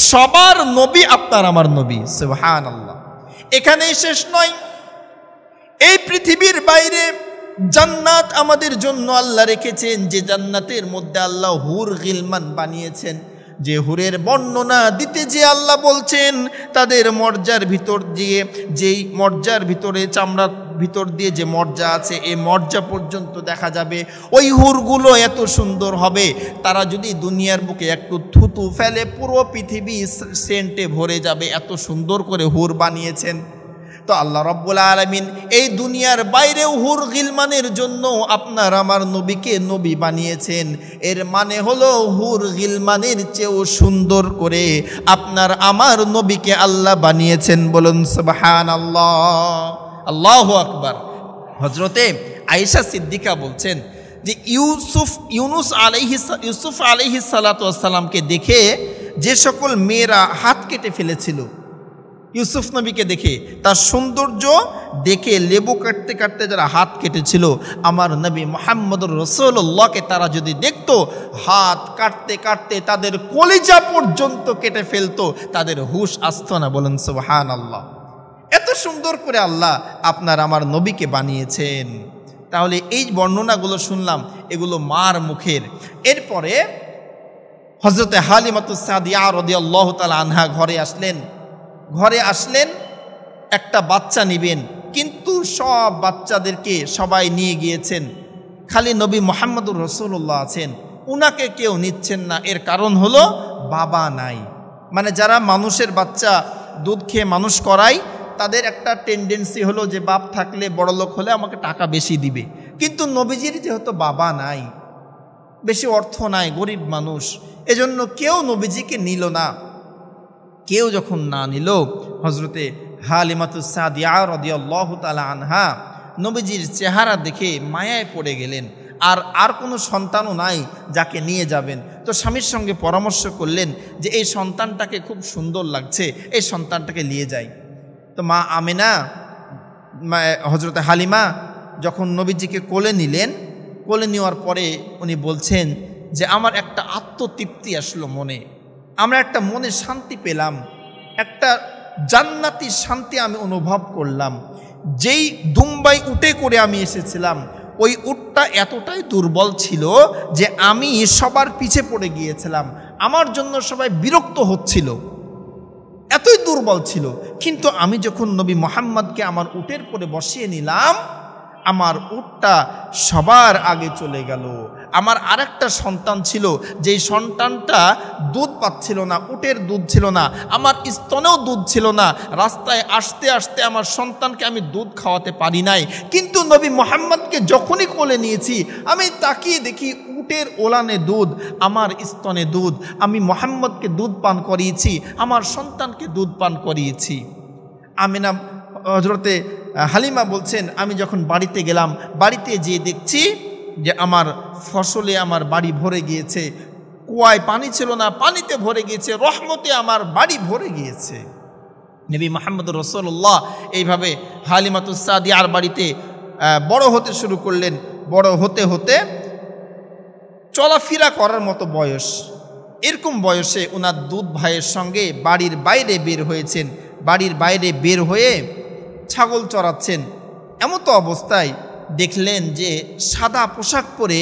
সবার নবী আপনার আমার নবী। সুবহানাল্লাহ। এখানেই শেষ নয়, এই পৃথিবীর বাইরে জান্নাত আমাদের জন্য আল্লাহ রেখেছেন, যে জান্নাতের মধ্যে আল্লাহ হুর গিলমান বানিয়েছেন। যে হুরের বর্ণনা দিতে যে আল্লাহ বলছেন, তাদের মর্যার ভিতর দিয়ে, যেই মর্যার ভিতরে চামড়ার ভিতর দিয়ে যে মর্যা আছে, এই মর্যা পর্যন্ত দেখা যাবে। ওই হুরগুলো এত সুন্দর হবে, তারা যদি দুনিয়ার বুকে একটু থুতু ফেলে পুরো পৃথিবী সেন্টে ভরে যাবে। এত সুন্দর করে হুর বানিয়েছেন। তো আল্লাহ রাব্বুল আলামিন এই দুনিয়ার বাইরেও হুর গিলমানের জন্য আপনার আমার নবীকে নবী বানিয়েছেন। এর মানে হলো হুর গিলমানের চেয়েও সুন্দর করে আপনার আমার নবীকে আল্লাহ বানিয়েছেন। বলুন সুবহানাল্লাহ, আল্লাহু আকবার। হযরতে আয়েশা সিদ্দিকা বলছেন যে ইউসুফ আলাইহিস সালাতু ওয়াস সালামকে দেখে যে সকল মেয়েরা হাত কেটে ফেলেছিল, ইউসুফ নবীকে দেখে তার সৌন্দর্য দেখে লেবু কাটতে কাটতে যারা হাত কেটেছিল, আমার নবী মুহাম্মদুর রাসূলুল্লাহকে তারা যদি দেখতো হাত কাটতে কাটতে তাদের কলিজা পর্যন্ত কেটে ফেলতো, তাদের হুশ আসতো না। বলেন সুবহানাল্লাহ। এত সুন্দর করে আল্লাহ আপনার আমার নবীকে বানিয়েছেন। তাহলে এই বর্ণনাগুলো শুনলাম, এগুলো মার মুখের। এরপরে হযরতে হালিমাতুস সাদিয়া রাদিয়াল্লাহু তাআলা আনহা ঘরে আসলেন একটা বাচ্চা নিবেন, কিন্তু সব বাচ্চাদেরকে সবাই নিয়ে গিয়েছেন, খালি নবী মুহাম্মদুর রাসূলুল্লাহ আছেন, উনাকে কেউ নিচ্ছেন না। এর কারণ হলো বাবা নাই। মানে যারা মানুষের বাচ্চা দুধ খেয়ে মানুষ করায়, তাদের একটা টেন্ডেন্সি হলো যে বাপ থাকলে, বড়লোক হলে আমাকে টাকা বেশি দিবে। কিন্তু নবীজির যেহেতু বাবা নাই, বেশি অর্থ নাই, গরিব মানুষ, এজন্য কেউ নবীজিকে নিল না। কেউ যখন না নিল, হযরতে হালিমাতুস সাদিয়া রাদিয়াল্লাহু তাআলা আনহা নবীজির চেহারা দেখে মায়ায় পড়ে গেলেন। আর কোনো সন্তানও নাই যাকে নিয়ে যাবেন। তো স্বামীর সঙ্গে পরামর্শ করলেন যে এই সন্তানটাকে খুব সুন্দর লাগছে, এই সন্তানটাকে নিয়ে যাই। তো মা আমেনা, হযরতে হালিমা যখন নবীজিকে কোলে নিলেন, কোলে নেওয়ার পরে উনি বলছেন যে আমার একটা আত্মতৃপ্তি আসলো মনে, আমরা একটা মনে শান্তি পেলাম, একটা জান্নাতি শান্তি আমি অনুভব করলাম। যেই দুম্বাই উটে করে আমি এসেছিলাম, ওই উটটা এতটাই দুর্বল ছিল যে আমি সবার পিছে পড়ে গিয়েছিলাম, আমার জন্য সবাই বিরক্ত হচ্ছিল, এতই দুর্বল ছিল। কিন্তু আমি যখন নবী মুহাম্মদকে আমার উটের পরে বসিয়ে নিলাম, আমার উটটা সবার আগে চলে গেল। আমার আরেকটা সন্তান ছিল, যেই সন্তানটা দুধ পাচ্ছিল না, উটের দুধ ছিল না, আমার স্তনেও দুধ ছিল না। রাস্তায় আসতে আসতে আমার সন্তানকে আমি দুধ খাওয়াতে পারি নাই। কিন্তু নবী মুহাম্মদকে যখনই কোলে নিয়েছি, আমি তাকিয়ে দেখি উটের ওলানে দুধ, আমার স্তনে দুধ, আমি মুহাম্মদকে দুধ পান করিয়েছি, আমার সন্তানকে দুধ পান করিয়েছি। আমিনা হযরতে হালিমা বলছেন, আমি যখন বাড়িতে গেলাম, বাড়িতে যেয়ে দেখছি যে আমার ফসলে আমার বাড়ি ভরে গিয়েছে, কুয়ায় পানি ছিল না, পানিতে ভরে গিয়েছে, রহমতে আমার বাড়ি ভরে গিয়েছে। নবী মুহাম্মদুর রাসূলুল্লাহ এইভাবে হালিমাতুস সাদিয়ার বাড়িতে বড় হতে শুরু করলেন। বড় হতে হতে চলাফেরা করার মতো বয়স, এরকম বয়সে ওনার দুধ ভাইয়ের সঙ্গে বাড়ির বাইরে বের হয়েছেন। বাড়ির বাইরে বের হয়ে ছাগল চড়াচ্ছেন। এমতো অবস্থায় দেখলেন যে সাদা পোশাক পরে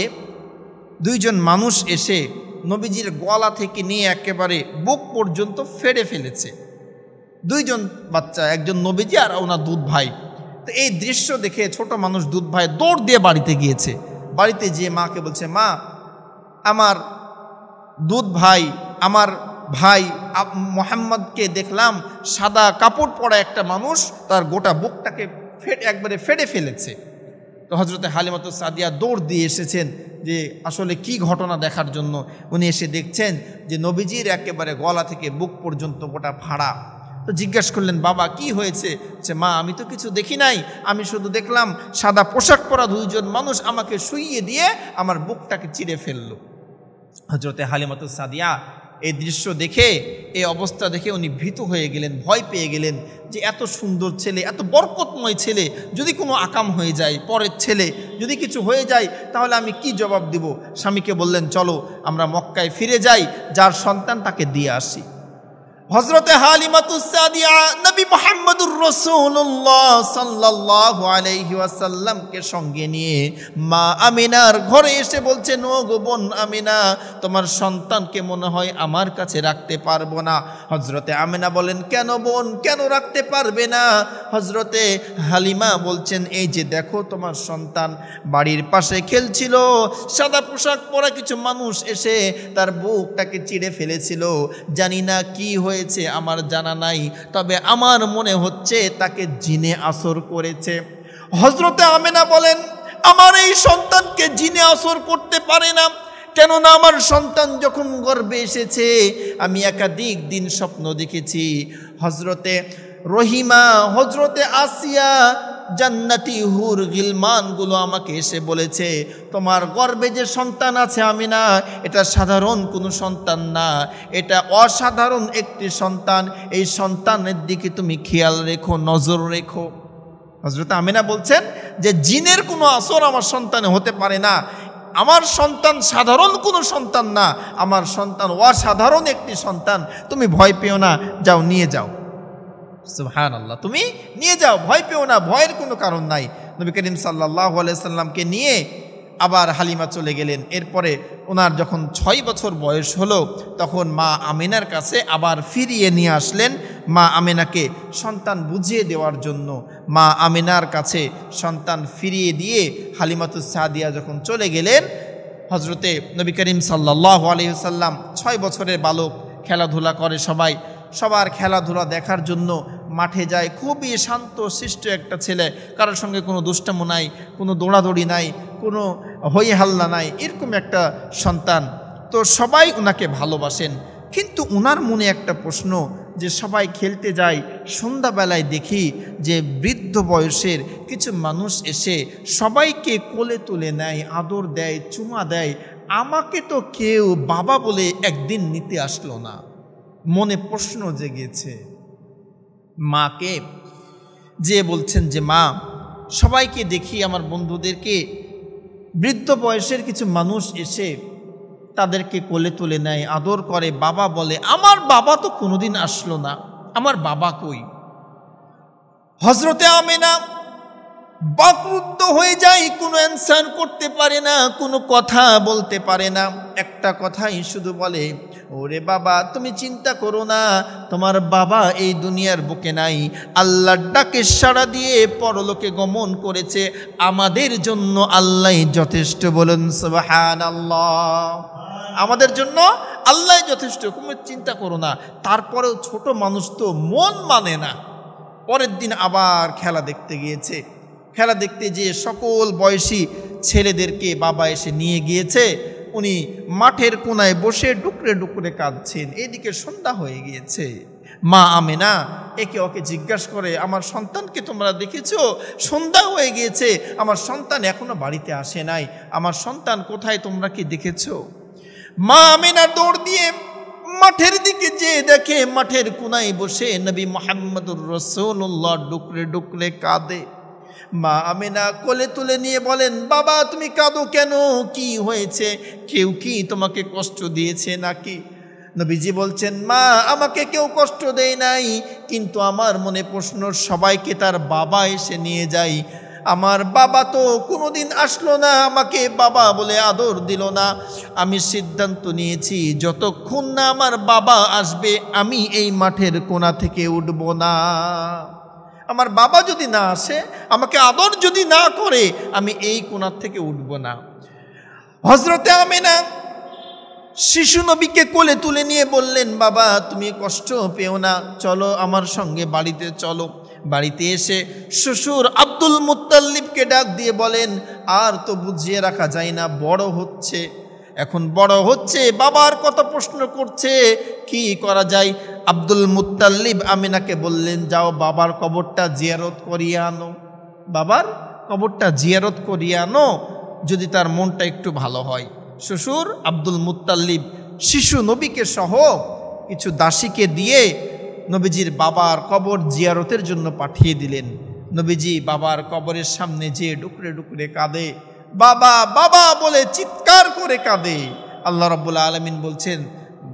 দুইজন মানুষ এসে নবীজির গলা থেকে নিয়ে একেবারে বুক পর্যন্ত ফেড়ে ফেলেছে। দুইজন বাচ্চা, একজন নবীজি আর ওনার দুধ ভাই। তো এই দৃশ্য দেখে ছোট মানুষ দুধ ভাই দৌড় দিয়ে বাড়িতে গিয়েছে। বাড়িতে যেয়ে মাকে বলছে, মা, আমার দুধ ভাই, আমার ভাই মুহাম্মদকে দেখলাম সাদা কাপড় পরা একটা মানুষ তার গোটা বুকটাকে একবারে ফেড়ে ফেলেছে। তো হযরতে হালিমাতুস সাদিয়া দৌড় দিয়ে এসেছেন যে আসলে কি ঘটনা দেখার জন্য। উনি এসে দেখছেন যে নবীজির একেবারে গলা থেকে বুক পর্যন্ত গোটা ফাড়া। তো জিজ্ঞাসা করলেন, বাবা কি হয়েছে? যে মা, আমি তো কিছু দেখি নাই, আমি শুধু দেখলাম সাদা পোশাক পরা দুইজন মানুষ আমাকে শুইয়ে দিয়ে আমার বুকটাকে চিরে ফেললো। হযরতে হালিমাতুস সাদিয়া এই দৃশ্য দেখে, এই অবস্থা দেখে উনি ভীত হয়ে গেলেন, ভয় পেয়ে গেলেন যে এত সুন্দর ছেলে, এত বরকতময় ছেলে, যদি কোনো আকাম হয়ে যায়, পরের ছেলে যদি কিছু হয়ে যায়, তাহলে আমি কি জবাব দিব? স্বামীকে বললেন, চলো আমরা মক্কায় ফিরে যাই, যার সন্তান তাকে দিয়ে আসি। হযরতে হালিমাতুস সাদিয়া নবী মুহাম্মদুর রাসূলুল্লাহ সাল্লাল্লাহু আলাইহি ওয়াসাল্লামকে সঙ্গে নিয়ে মা আমিনার ঘরে এসে বলছেন, ও গো বোন আমিনা, তোমার সন্তানকে মনে হয় আমার কাছে রাখতে পারবো না। হযরতে আমিনা বলেন, কেন বোন, কেন রাখতে পারবে না? হযরতে হালিমা বলছেন, এই যে দেখো তোমার সন্তান বাড়ির পাশে খেলছিল, সাদা পোশাক পরা কিছু মানুষ এসে তার বুকটাকে চিড়ে ফেলেছিল, জানি না কি হয়ে হয়েছে আমার জানা নাই, তবে আমার মনে হচ্ছে তাকে জিনে আসর করেছে। হযরতে আমেনা বলেন, আমার এই সন্তানকে জিনে আসর করতে পারে না, কেননা আমার সন্তান যখন গর্ভে এসেছে আমি একাধিক দিন স্বপ্ন দেখেছি। হযরতে রহিমা, হযরতে আসিয়া, জান্নাতি হুর গিলমানগুলো আমাকে এসে বলেছে, তোমার গর্ভে যে সন্তান আছে আমিনা, এটা সাধারণ কোনো সন্তান না, এটা অসাধারণ একটি সন্তান। এই সন্তানের দিকে তুমি খেয়াল রেখো, নজর রেখো। হযরত আমিনা বলছেন যে জিনের কোনো আসর আমার সন্তানে হতে পারে না, আমার সন্তান সাধারণ কোনো সন্তান না, আমার সন্তান অসাধারণ একটি সন্তান। তুমি ভয় পেও না, যাও নিয়ে যাও। সুবহানাল্লাহ, তুমি নিয়ে যাও, ভয় পেও না, ভয়ের কোনো কারণ নাই। নবী করিম সাল্লাল্লাহু আলাইহি সাল্লামকে নিয়ে আবার হালিমা চলে গেলেন। এরপরে ওনার যখন 6 বছর বয়স হলো তখন মা আমিনার কাছে আবার ফিরিয়ে নিয়ে আসলেন মা আমিনাকে সন্তান বুঝিয়ে দেওয়ার জন্য। মা আমিনার কাছে সন্তান ফিরিয়ে দিয়ে হালিমাতুস সাদিয়া যখন চলে গেলেন, হযরতে নবী করিম সাল্লাল্লাহু আলাইহি সাল্লাম 6 বছরের বালক, খেলাধুলা করে, সবার খেলাধুলা দেখার জন্য মাঠে যায়। খুবই শান্ত শিষ্ট একটা ছেলে, কারোর সঙ্গে কোনো দুষ্টামো নাই, কোনো দৌড়াদৌড়ি নাই, কোনো হই হাল্লা নাই, এরকম একটা সন্তান। তো সবাই ওনাকে ভালোবাসেন, কিন্তু ওনার মনে একটা প্রশ্ন যে সবাই খেলতে যায়, সন্ধ্যাবেলায় দেখি যে বৃদ্ধ বয়সের কিছু মানুষ এসে সবাইকে কোলে তুলে নেয়, আদর দেয়, চুমা দেয়, আমাকে তো কেউ বাবা বলে একদিন নিতে আসলো না। মনে প্রশ্ন জেগেছে। মাকে যে বলছেন যে মা, সবাইকে দেখি আমার বন্ধুদেরকে বৃদ্ধ বয়সের কিছু মানুষ এসে তাদেরকে কোলে তুলে নেয়, আদর করে, বাবা বলে, আমার বাবা তো কোনোদিন আসলো না, আমার বাবা কই? হযরতে আমিনা বাকরুদ্ধ হয়ে যায়, কোনো অ্যানসার করতে পারে না, কোনো কথা বলতে পারে না। একটা কথাই শুধু বলে, ওরে বাবা তুমি চিন্তা করো না, তোমার বাবা এই দুনিয়ার বুকে নাই, আল্লাহর ডাকে সাড়া দিয়ে পরলোকে গমন করেছে, আমাদের জন্য আল্লাহ যথেষ্ট। বলুন সুবহানাল্লাহ, আমাদের জন্য আল্লাহ যথেষ্ট, তুমি চিন্তা করো না। তারপরেও ছোট মানুষ তো মন মানে না। পরের দিন আবার খেলা দেখতে গিয়েছে। খেলা দেখতে যেয়ে সকল বয়সী ছেলেদেরকে বাবা এসে নিয়ে গিয়েছে। উনি মাঠের কোনায় বসে ডুকরে ডুকরে কাঁদছেন। এদিকে সন্ধ্যা হয়ে গিয়েছে। মা আমিনা একে ওকে জিজ্ঞাসা করে, আমার সন্তানকে তোমরা দেখেছো? সন্ধ্যা হয়ে গিয়েছে, আমার সন্তান এখনো বাড়িতে আসে নাই, আমার সন্তান কোথায়, তোমরা কি দেখেছো? মা আমিনা দৌড় দিয়ে মাঠের দিকে যেয়ে দেখে মাঠের কোনায় বসে নবী মুহাম্মদুর রাসূলুল্লাহ ডুকরে ডুকরে কাঁদে। মা আমিনা কোলে তুলে নিয়ে বলেন, বাবা তুমি কাঁদো কেন, কি হয়েছে? কেউ কি তোমাকে কষ্ট দিয়েছে নাকি? নবীজি বলছেন, মা আমাকে কেউ কষ্ট দেয় নাই, কিন্তু আমার মনে প্রশ্ন, সবাইকে তার বাবা এসে নিয়ে যায়, আমার বাবা তো কোনোদিন আসলো না, আমাকে বাবা বলে আদর দিল না। আমি সিদ্ধান্ত নিয়েছি যতক্ষণ না আমার বাবা আসবে আমি এই মাঠের কোণা থেকে উঠব না। আমার বাবা যদি না আসে, আমাকে আদর যদি না করে, আমি এই কোণার থেকে উঠব না। হযরতে আমিনা শিশু নবীকে কোলে তুলে নিয়ে বললেন, বাবা তুমি কষ্ট পেও না, চলো আমার সঙ্গে বাড়িতে চলো। বাড়িতে এসে শ্বশুর আব্দুল মুত্তালিবকে ডাক দিয়ে বলেন, আর তো বুঝিয়ে রাখা যায় না, বড় হচ্ছে, এখন বড় হচ্ছে, বাবার কথা প্রশ্ন করছে, কি করা যায়? আব্দুল মুত্তালিব আমিনাকে বললেন, যাও বাবার কবরটা জিয়ারত করিয়ে আনো, বাবার কবরটা জিয়ারত করিয়ে আনো, যদি তার মনটা একটু ভালো হয়। শ্বশুর আব্দুল মুত্তালিব শিশু নবীকে সহ কিছু দাসীকে দিয়ে নবীজির বাবার কবর জিয়ারতের জন্য পাঠিয়ে দিলেন। নবীজি বাবার কবরের সামনে যেয়ে ডুকরে ডুকরে কাঁদে, বাবা বাবা বলে চিৎকার করে কাঁদে। আল্লাহ রাব্বুল আলামিন বলছেন,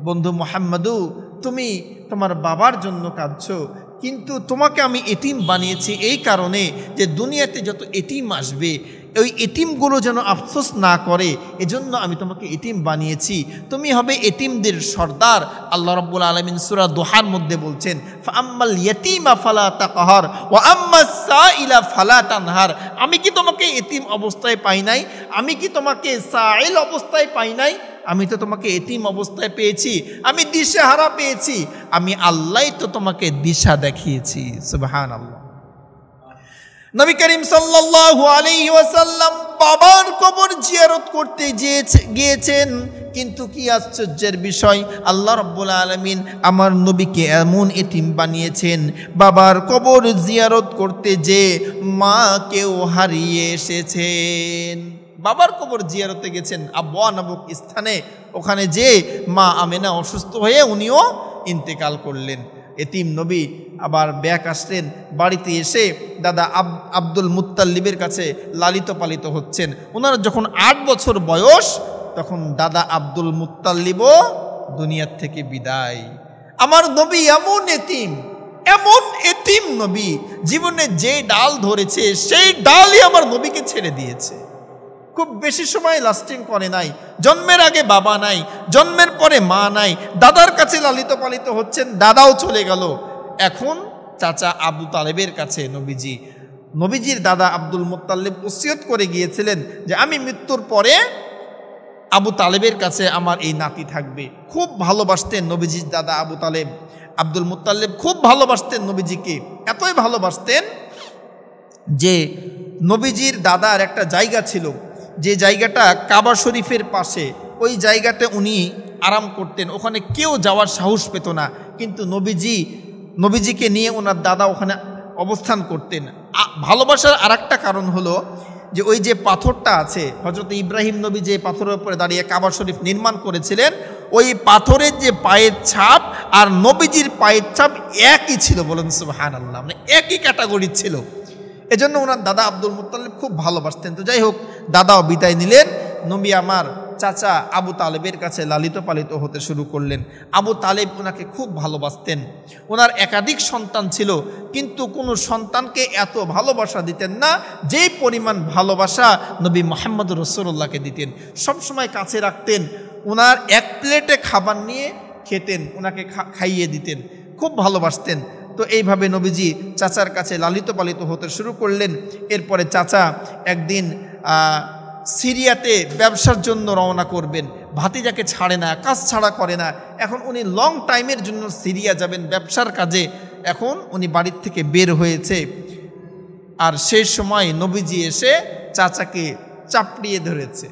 বন্ধু মুহাম্মদু তুমি তোমার বাবার জন্য কাঁদছো, কিন্তু তোমাকে আমি এতিম বানিয়েছি এই কারণে যে দুনিয়াতে যত এতিম আসবে ওই এতিমগুলো যেন আফসোস না করে, এজন্য আমি তোমাকে এতিম বানিয়েছি, তুমি হবে এতিমদের সর্দার। আল্লাহ রাব্বুল আলামিন সূরা দুহার মধ্যে বলছেন, ফাআম্মাল ইয়াতীমা ফালা তাকহার ওয়া আম্মাস সাইলা ফালা তানহার। আমি কি তোমাকে এতিম অবস্থায় পাই নাই? আমি কি তোমাকে সাইল অবস্থায় পাই নাই? আমি তো তোমাকে এতিম অবস্থায় পেয়েছি, আমি দিশাহারা পেয়েছি, আমি আল্লাহই তো তোমাকে দিশা দেখিয়েছি। সুবহানাল্লাহ। নবী করিম সাল্লাল্লাহু আলাইহি ওয়াসাল্লাম বাবার কবর জিয়ারত করতে গিয়েছেন, কিন্তু কি আশ্চর্যের বিষয়, আল্লাহ রাব্বুল আলামিন আমার নবীকে এমন এতিম বানিয়েছেন, বাবার কবর জিয়ারত করতে যে মাকেও হারিয়ে এসেছেন। বাবার কবর জিয়ারতে গেছেন আবওয়া নামক স্থানে, ওখানে যে মা আমেনা অসুস্থ হয়ে উনিও ইন্তেকাল করলেন। এতিম নবী আবার ব্যাক আসলেন, বাড়িতে এসে দাদা আব্দুল মুত্তালিবের কাছে লালিত পালিত হচ্ছেন। ওনার যখন 8 বছর বয়স, তখন দাদা আব্দুল মুত্তালিবও দুনিয়ার থেকে বিদায়। আমার নবী এমন এতিম নবী, জীবনে যে ডাল ধরেছে সেই ডালই আমার নবীকে ছেড়ে দিয়েছে। খুব বেশি সময় লাস্টিং করে নাই। জন্মের আগে বাবা নাই, জন্মের পরে মা নাই, দাদার কাছে লালিত পালিত হচ্ছেন, দাদাও চলে গেল। এখন চাচা আবু তালেবের কাছে নবীজির দাদা আব্দুল মুত্তালিব ওসিয়ত করে গিয়েছিলেন যে আমি মৃত্যুর পরে আবু তালেবের কাছে আমার এই নাতি থাকবে। খুব ভালোবাসতেন নবীজির দাদা আবু তালেব, আব্দুল মুত্তালিব খুব ভালোবাসতেন নবীজিকে। এতই ভালোবাসতেন যে নবীজির দাদার একটা জায়গা ছিল, যে জায়গাটা কাবা শরীফের পাশে, ওই জায়গাতে উনি আরাম করতেন, ওখানে কেউ যাওয়ার সাহস পেত না, কিন্তু নবীজিকে নিয়ে ওনার দাদা ওখানে অবস্থান করতেন। ভালোবাসার আরেকটা কারণ হলো যে ওই যে পাথরটা আছে, হযরত ইব্রাহিম নবী যে পাথরের উপরে দাঁড়িয়ে কাবা শরীফ নির্মাণ করেছিলেন, ওই পাথরের যে পায়ের ছাপ আর নবীজির পায়ের ছাপ একই ছিল। বলেন সুবহানাল্লাহ, মানে একই ক্যাটাগরির ছিল। এজন্য ওনার দাদা আব্দুল মুত্তালিব খুব ভালোবাসতেন। তো যাই হোক, দাদাও বিদায় নিলেন, নবী আমার চাচা আবু তালেবের কাছে লালিত পালিত হতে শুরু করলেন। আবু তালেব ওনাকে খুব ভালোবাসতেন। ওনার একাধিক সন্তান ছিল, কিন্তু কোনো সন্তানকে এত ভালোবাসা দিতেন না যেই পরিমাণ ভালোবাসা নবী মুহাম্মদ রাসূলুল্লাহকে দিতেন। সবসময় কাছে রাখতেন, ওনার এক প্লেটে খাবার নিয়ে খেতেন, ওনাকে খাইয়ে দিতেন, খুব ভালোবাসতেন। তো এইভাবে নবীজি চাচার কাছে লালিত পালিত হতে শুরু করলেন। এরপরে চাচা একদিন সিরিয়াতে ব্যবসার জন্য রওনা করবেন, ভাতিজাকে ছাড়ে না, কাজ ছাড়া করে না। এখন উনি লং টাইমের জন্য সিরিয়া যাবেন ব্যবসার কাজে। এখন উনি বাড়ির থেকে বের হয়েছে, আর সেই সময় নবীজি এসে চাচাকে চাপড়িয়ে ধরেছে।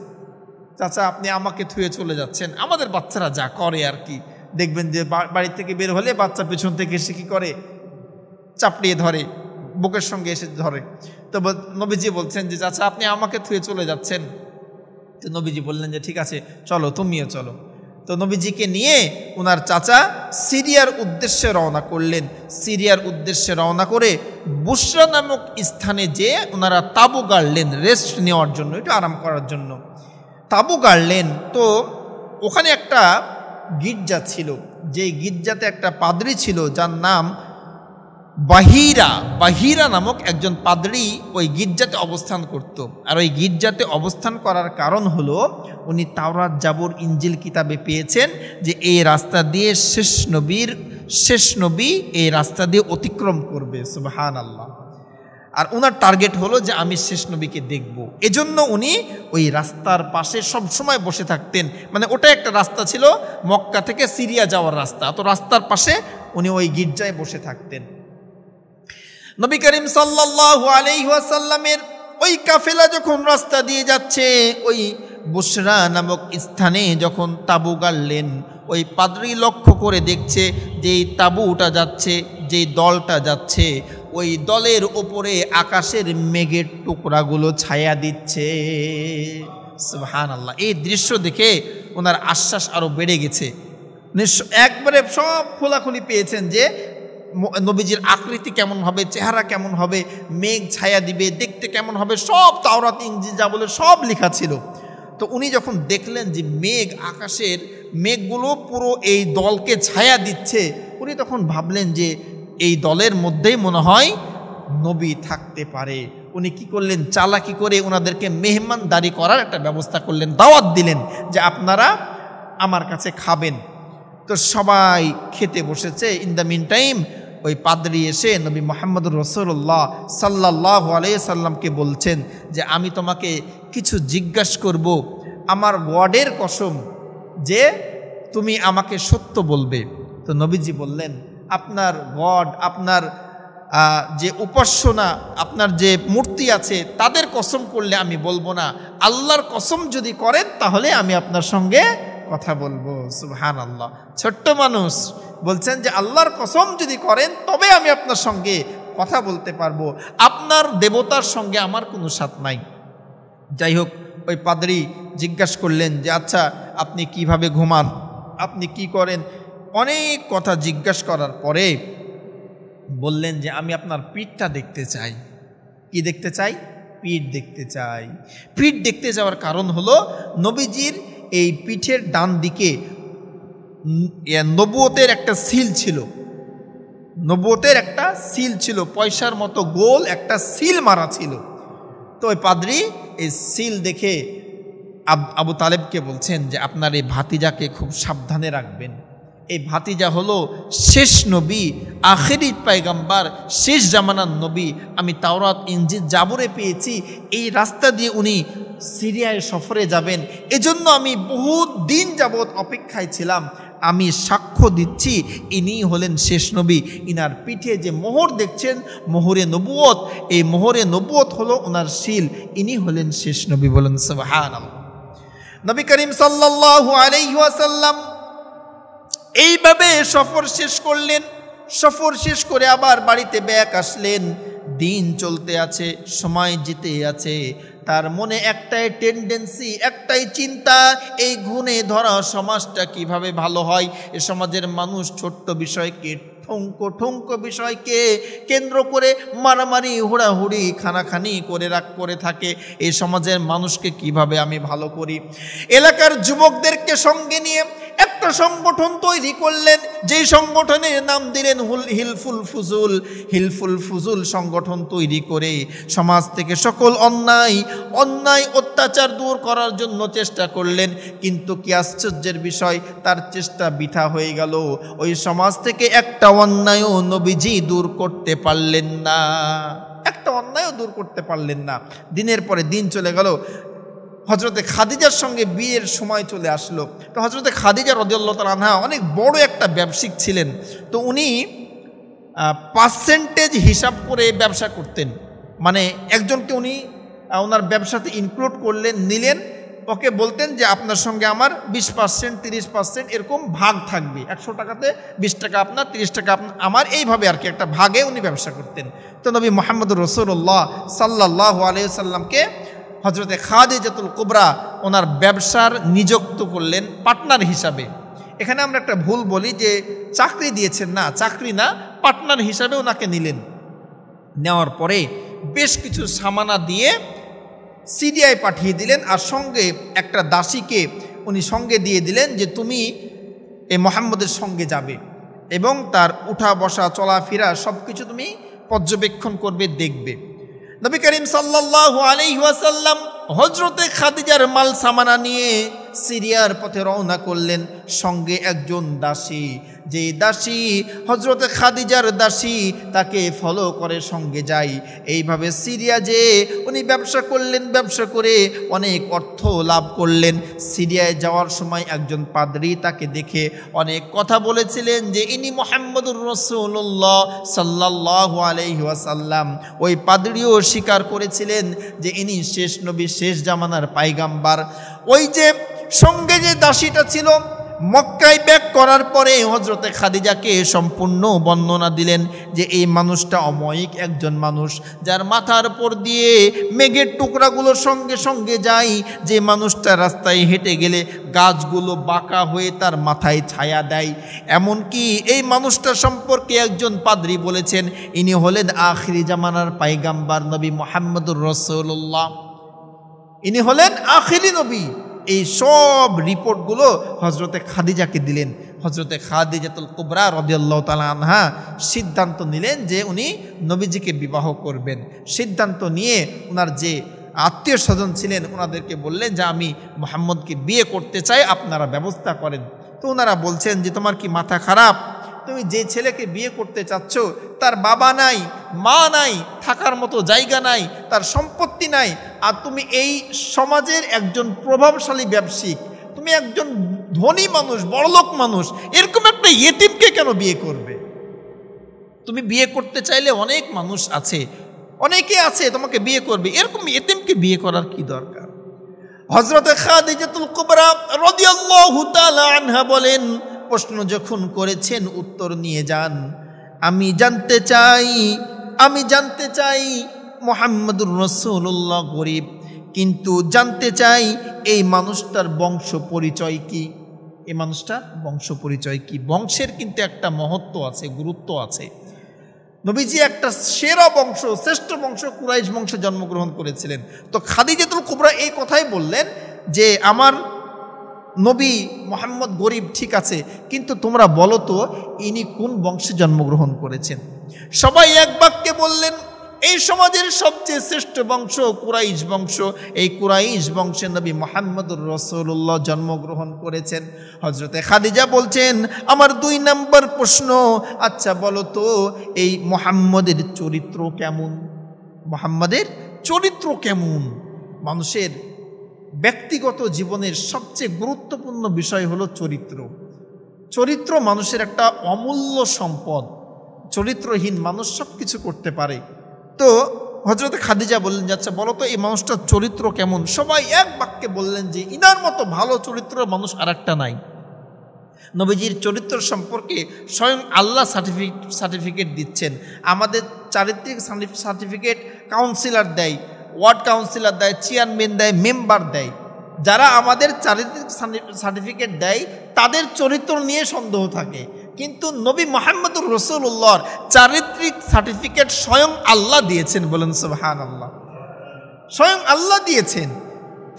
চাচা, আপনি আমাকে থুয়ে চলে যাচ্ছেন। আমাদের বাচ্চারা যা করে আর কি, দেখবেন যে বাড়ি থেকে বের হলে বাচ্চা পেছন থেকে এসে কী করে, চাপড়িয়ে ধরে, বুকের সঙ্গে এসে ধরে। তো নবীজি বলছেন যে চাচা, আপনি আমাকে থুয়ে চলে যাচ্ছেন। তো নবীজি বললেন যে ঠিক আছে, চলো, তুমিও চলো। তো নবীজিকে নিয়ে ওনার চাচা সিরিয়ার উদ্দেশ্যে রওনা করলেন। সিরিয়ার উদ্দেশ্যে রওনা করে বুসরা নামক স্থানে যেয়ে ওনারা তাঁবু গাড়লেন রেস্ট নেওয়ার জন্য, একটু আরাম করার জন্য তাঁবু গাড়লেন। তো ওখানে একটা গির্জা ছিল, যে গির্জাতে একটা পাদ্রী ছিল যার নাম বাহিরা নামক একজন পাদ্রী ওই গির্জাতে অবস্থান করত। আর ওই গির্জাতে অবস্থান করার কারণ হলো উনি তাওরাত, জাবুর, ইনজিল কিতাবে পেয়েছেন যে এই রাস্তা দিয়ে শেষ নবী এই রাস্তা দিয়ে অতিক্রম করবে। সুবহানাল্লাহ। আর ওনার টার্গেট হলো যে আমি শেষ নবীকে দেখব। এজন্য উনি ওই রাস্তার পাশে সব সময় বসে থাকতেন। মানে ওটা একটা রাস্তা ছিল মক্কা থেকে সিরিয়া যাওয়ার রাস্তা, তো রাস্তার পাশে উনি ওই গির্জায় বসে থাকতেন। নবী করিম সাল্লাল্লাহু আলাইহি ওয়াসাল্লামের ওই কাফেলা যখন রাস্তা দিয়ে যাচ্ছে, ওই বুসরা নামক স্থানে যখন তাঁবু গাড়লেন, ওই পাদ্রী লক্ষ্য করে দেখছে যে এই তাঁবুটা যাচ্ছে, যেই দলটা যাচ্ছে, ওই দলের ওপরে আকাশের মেঘের টুকরাগুলো ছায়া দিচ্ছে। সুবহানাল্লাহ। এই দৃশ্য দেখে ওনার আশ্বাস আরও বেড়ে গেছে। একবারে সব খোলাখুলি পেয়েছেন যে নবীজির আকৃতি কেমন হবে, চেহারা কেমন হবে, মেঘ ছায়া দিবে, দেখতে কেমন হবে, সব তাওরাত, ইনজিল যা বলে সব লেখা ছিল। তো উনি যখন দেখলেন যে মেঘ, আকাশের মেঘগুলো পুরো এই দলকে ছায়া দিচ্ছে, উনি তখন ভাবলেন যে এই দলের মধ্যেই মনে হয় নবী থাকতে পারে। উনি কি করলেন, চালাকি করে ওনাদেরকে মেহমানদারি করার একটা ব্যবস্থা করলেন, দাওয়াত দিলেন যে আপনারা আমার কাছে খাবেন। তো সবাই খেতে বসেছে। ইন দ্য মিন টাইম ওই পাদ্রী এসে নবী মুহাম্মদুর রাসূলুল্লাহ সাল্লাল্লাহু আলাইহি সাল্লামকে বলছেন যে আমি তোমাকে কিছু জিজ্ঞাসা করব, আমার গডের কসম, যে তুমি আমাকে সত্য বলবে। তো নবীজি বললেন, আপনার গড, আপনার যে উপাসনা, আপনার যে মূর্তি আছে তাদের কসম করলে আমি বলবো না, আল্লাহর কসম যদি করেন তাহলে আমি আপনার সঙ্গে কথা বলবো। সুবহানাল্লাহ। ছোট্ট মানুষ বলছেন যে আল্লাহর কসম যদি করেন তবে আমি আপনার সঙ্গে কথা বলতে পারবো, আপনার দেবতার সঙ্গে আমার কোনো সাথ নাই। যাই হোক, ওই পাদ্রী জিজ্ঞাসা করলেন যে আচ্ছা আপনি কিভাবে ঘুমান, আপনি কি করেন, অনেক কথা জিজ্ঞাসা করার পরে বললেন যে আমি আপনার পিঠটা দেখতে চাই। কি দেখতে চাই? পিঠ দেখতে চাই। পিঠ দেখতে যাওয়ার কারণ হলো নবীজির এই পিঠের ডান দিকে নবুয়তের একটা সিল ছিল, নবুয়তের একটা সিল ছিল, পয়সার মতো গোল একটা সিল মারা ছিল। তো ওই পাদ্রী এই সিল দেখে আবু তালেবকে বলছেন যে আপনার এই ভাতিজাকে খুব সাবধানে রাখবেন। এই ভাতিজা হলো শেষ নবী, আখেরি পয়গম্বর, শেষ জামানার নবী। আমি তাওরাত, ইনজিল, জাবুরে পেয়েছি এই রাস্তা দিয়ে উনি সিরিয়ায় সফরে যাবেন, এজন্য আমি বহুত দিন যাবৎ অপেক্ষায় ছিলাম। আমি সাক্ষ্য দিচ্ছি ইনি হলেন শেষ নবী। ইনার পিঠে যে মোহর দেখছেন, মোহরে নবুয়ত, এই মোহরে নবুয়ত হলো ওনার শিল, ইনি হলেন শেষ নবী। বলেন সুবহানাল্লাহ। নবী করিম সাল্লাল্লাহু আলাইহি ওয়াসাল্লাম এইভাবে সফর শেষ করলেন। সফর শেষ করে আবার বাড়িতে ব্যাক আসলেন। দিন চলতে আছে, সময় যেতে আছে, তার মনে একটাই টেন্ডেন্সি, একটাই চিন্তা, এই গুণে ধরা সমাজটা কিভাবে ভালো হয়। এ সমাজের মানুষ ছোট্ট বিষয়কে, ঠুনকো বিষয়কে কেন্দ্র করে মারামারি, হুড়াহুড়ি, খানাখানি করে থাকে। এই সমাজের মানুষকে কিভাবে আমি ভালো করি। এলাকার যুবকদেরকে সঙ্গে নিয়ে একটা সংগঠন তৈরি করলেন, যেই সংগঠনের নাম দিলেন হিলফুল ফুজুল সংগঠন তৈরি করে সমাজ থেকে সকল অন্যায় অত্যাচার দূর করার জন্য চেষ্টা করলেন। কিন্তু কি আশ্চর্যের বিষয়, তার চেষ্টা বৃথা হয়ে গেল। ওই সমাজ থেকে একটা অন্যায়ও নবীজি দূর করতে পারলেন না, একটা অন্যায়ও দূর করতে পারলেন না। দিনের পরে দিন চলে গেল। হজরতে খাদিজার সঙ্গে বিয়ের সময় চলে আসলো। তো হজরতে খাদিজা রাদিয়াল্লাহু তাআলা আনহা অনেক বড় একটা ব্যবসায়িক ছিলেন। তো উনি পার্সেন্টেজ হিসাব করে ব্যবসা করতেন। মানে একজনকে উনি ওনার ব্যবসাতে ইনক্লুড করলেন, নিলেন, ওকে বলতেন যে আপনার সঙ্গে আমার 20%, 30% এরকম ভাগ থাকবে, 100 টাকাতে 20 টাকা আপনার, 30 টাকা আমার, এইভাবে আর কি একটা ভাগে উনি ব্যবসা করতেন। তো নবী মুহাম্মদুর রাসূলুল্লাহ সাল্লাল্লাহু আলাইহি সাল্লামকে হজরতে খাদিজাতুল কুবরা ওনার ব্যবসার নিযুক্ত করলেন পার্টনার হিসাবে। এখানে আমরা একটা ভুল বলি যে চাকরি দিয়েছেন, না, চাকরি না, পার্টনার হিসাবে ওনাকে নিলেন। নেওয়ার পরে বেশ কিছু সামানা দিয়ে সিরিয়ায় পাঠিয়ে দিলেন, আর সঙ্গে একটা দাসীকে উনি সঙ্গে দিয়ে দিলেন যে তুমি এই মুহাম্মদের সঙ্গে যাবে এবং তার উঠা বসা চলাফেরা সব কিছু তুমি পর্যবেক্ষণ করবে, দেখবে। নবী করিম সাল্লাল্লাহু আলাইহি ওয়াসাল্লাম হযরতে খাদিজার মাল সামানা নিয়ে সিরিয়ার পথে রওনা করলেন। সঙ্গে একজন দাসী, যে দাসী হযরতে খাদিজার দাসী, তাকে ফলো করে সঙ্গে যাই। এইভাবে সিরিয়া যে উনি ব্যবসা করলেন, ব্যবসা করে অনেক অর্থ লাভ করলেন। সিরিয়ায় যাওয়ার সময় একজন পাদ্রী তাকে দেখে অনেক কথা বলেছিলেন যে ইনি মুহাম্মদুর রাসূলুল্লাহ সাল্লাল্লাহু আলাইহি ওয়াসাল্লাম। ওই পাদ্রীও স্বীকার করেছিলেন যে ইনি শেষ নবী, শেষ জামানার পয়গম্বর। ওই যে সঙ্গে যে দাসীটা ছিল, মক্কায় ব্যাক করার পরে হযরতে খাদিজাকে সম্পূর্ণ বর্ণনা দিলেন যে এই মানুষটা অময়িক একজন মানুষ, যার মাথার উপর দিয়ে মেঘের টুকরাগুলো সঙ্গে সঙ্গে যায়, যে মানুষটা রাস্তায় হেঁটে গেলে গাছগুলো বাঁকা হয়ে তার মাথায় ছায়া দেয়। এমনকি এই মানুষটা সম্পর্কে একজন পাদ্রী বলেছেন ইনি হলেন আখিরি জামানার পয়গম্বর নবী মুহাম্মদুর রাসূলুল্লাহ, ইনি হলেন আখিরি নবী। এই সব রিপোর্টগুলো হজরতে খাদিজাকে দিলেন। হজরতে খাদিজাতুল কুবরা রাদিয়াল্লাহু তাআলা আনহা সিদ্ধান্ত নিলেন যে উনি নবীজিকে বিবাহ করবেন। সিদ্ধান্ত নিয়ে ওনার যে আত্মীয় স্বজন ছিলেন ওনাদেরকে বললেন যে আমি মুহাম্মদকে বিয়ে করতে চাই, আপনারা ব্যবস্থা করেন। তো ওনারা বলছেন যে তোমার কি মাথা খারাপ? তুমি যে ছেলেকে বিয়ে করতে চাচ্ছ তার বাবা নাই, মা নাই, থাকার মতো জায়গা নাই, তার সম্পত্তি নাই, আর তুমি এই সমাজের একজন প্রভাবশালী ব্যবসায়িক, তুমি একজন ধনী মানুষ, বড়লোক মানুষ, এরকম একটা ইয়েতিমকে কেন বিয়ে করবে? তুমি বিয়ে করতে চাইলে অনেক মানুষ আছে, অনেকে আছে তোমাকে বিয়ে করবে, এরকম ইয়েতিমকে বিয়ে করার কি দরকার? হযরত খাদিজাতুল কুবরা রাদিয়াল্লাহু তাআলা আনহা বলেন, প্রশ্ন যখন করেছেন উত্তর নিয়ে যান। আমি জানতে চাই মুহাম্মদুর রাসূলুল্লাহ গরীব, কিন্তু জানতে চাই এই মানুষটার বংশ পরিচয় কি? এই মানুষটার বংশ পরিচয় কি? বংশের কিন্তু একটা মহত্ব আছে, গুরুত্ব আছে। নবীজি একটা সেরা বংশ, শ্রেষ্ঠ বংশ কুরাইশ বংশে জন্মগ্রহণ করেছিলেন। তো খাদিজাতুল কুবরা এই কথাই বললেন যে আমার নবী মুহাম্মদ গরীব, ঠিক আছে, কিন্তু তোমরা বলো তো ইনি কোন বংশে জন্মগ্রহণ করেছেন? সবাই এক বাক্যে বললেন এই সমাজের সবচেয়ে শ্রেষ্ঠ বংশ কুরাইশ বংশ, এই কুরাইশ বংশে নবী মুহাম্মদুর রাসূলুল্লাহ জন্মগ্রহণ করেছেন। হযরতে খাদিজা বলছেন আমার 2 নম্বর প্রশ্ন, আচ্ছা বলো তো এই মুহাম্মদের চরিত্র কেমন? মুহাম্মদের চরিত্র কেমন? মানুষের ব্যক্তিগত জীবনের সবচেয়ে গুরুত্বপূর্ণ বিষয় হলো চরিত্র। চরিত্র মানুষের একটা অমূল্য সম্পদ। চরিত্রহীন মানুষ সব কিছু করতে পারে। তো হযরত খাদিজা বললেন যে আচ্ছা বলো তো এই মানুষটার চরিত্র কেমন? সবাই এক বাক্যে বললেন যে ইনার মতো ভালো চরিত্র মানুষ আর একটা নাই। নবীজির চরিত্র সম্পর্কে স্বয়ং আল্লাহ সার্টিফিকেট দিচ্ছেন। আমাদের চারিত্রিক সার্টিফিকেট কাউন্সিলর দেয়, ওয়ার্ড কাউন্সিলর দেয়, চেয়ারম্যান দেয়, মেম্বার দেয়। যারা আমাদের চারিত্রিক সার্টিফিকেট দেয় তাদের চরিত্র নিয়ে সন্দেহ থাকে, কিন্তু নবী মুহাম্মদুর রাসূলুল্লাহর চারিত্রিক সার্টিফিকেট স্বয়ং আল্লাহ দিয়েছেন। বলেন সুবহানাল্লাহ, স্বয়ং আল্লাহ দিয়েছেন।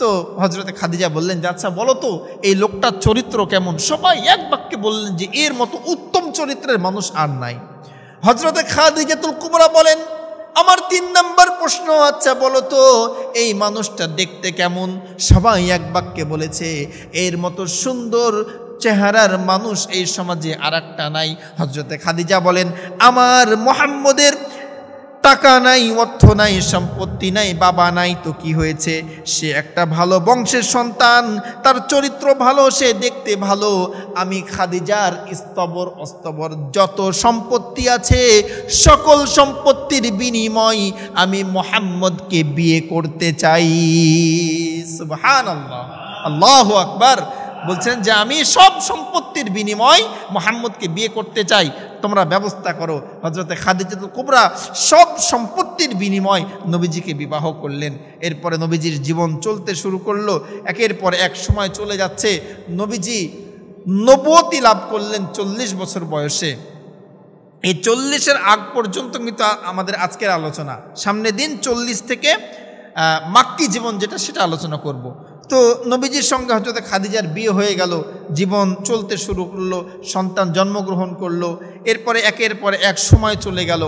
তো হযরতে খাদিজা বললেন যে আচ্ছা বলো তো এই লোকটার চরিত্র কেমন? সবাই এক বাক্যে বললেন যে এর মতো উত্তম চরিত্রের মানুষ আর নাই। হযরতে খাদিজাতুল কুবরা বলেন আমার 3 নম্বর প্রশ্ন, আচ্ছা বলো তো এই মানুষটা দেখতে কেমন? সবাই এক বাক্যে বলেছে এর মতো সুন্দর চেহারার মানুষ এই সমাজে আর একটা নাই। হযরতে খাদিজা বলেন আমার মুহাম্মদের টাকা নাই, অর্থ নাই, সম্পত্তি নাই, বাবা নাই, তো কি হয়েছে? সে একটা ভালো বংশের সন্তান, তার চরিত্র ভালো, সে দেখতে ভালো। আমি খাদিজার স্তবর অস্তবর যত সম্পত্তি আছে সকল সম্পত্তির বিনিময় আমি মুহাম্মদকে বিয়ে করতে চাই। সুবহানাল্লাহ, আল্লাহু আকবার। বলছেন যে আমি সব সম্পত্তির বিনিময় মুহাম্মদকে বিয়ে করতে চাই, তোমরা ব্যবস্থা করো। হযরতে খাদিজাতুল কুবরা সব সম্পত্তির বিনিময় নবীজিকে বিবাহ করলেন। এরপরে নবীজির জীবন চলতে শুরু করলো, একের পর এক সময় চলে যাচ্ছে। নবীজি নবুয়তি লাভ করলেন 40 বছর বয়সে। এই 40-এর আগ পর্যন্ত কিন্তু আমাদের আজকের আলোচনা, সামনের দিন 40 থেকে মাক্কি জীবন যেটা সেটা আলোচনা করব। তো নবীজির সঙ্গে হযরত খাদিজার বিয়ে হয়ে গেল, জীবন চলতে শুরু করলো, সন্তান জন্মগ্রহণ করলো। এরপরে একের পরে এক সময় চলে গেল।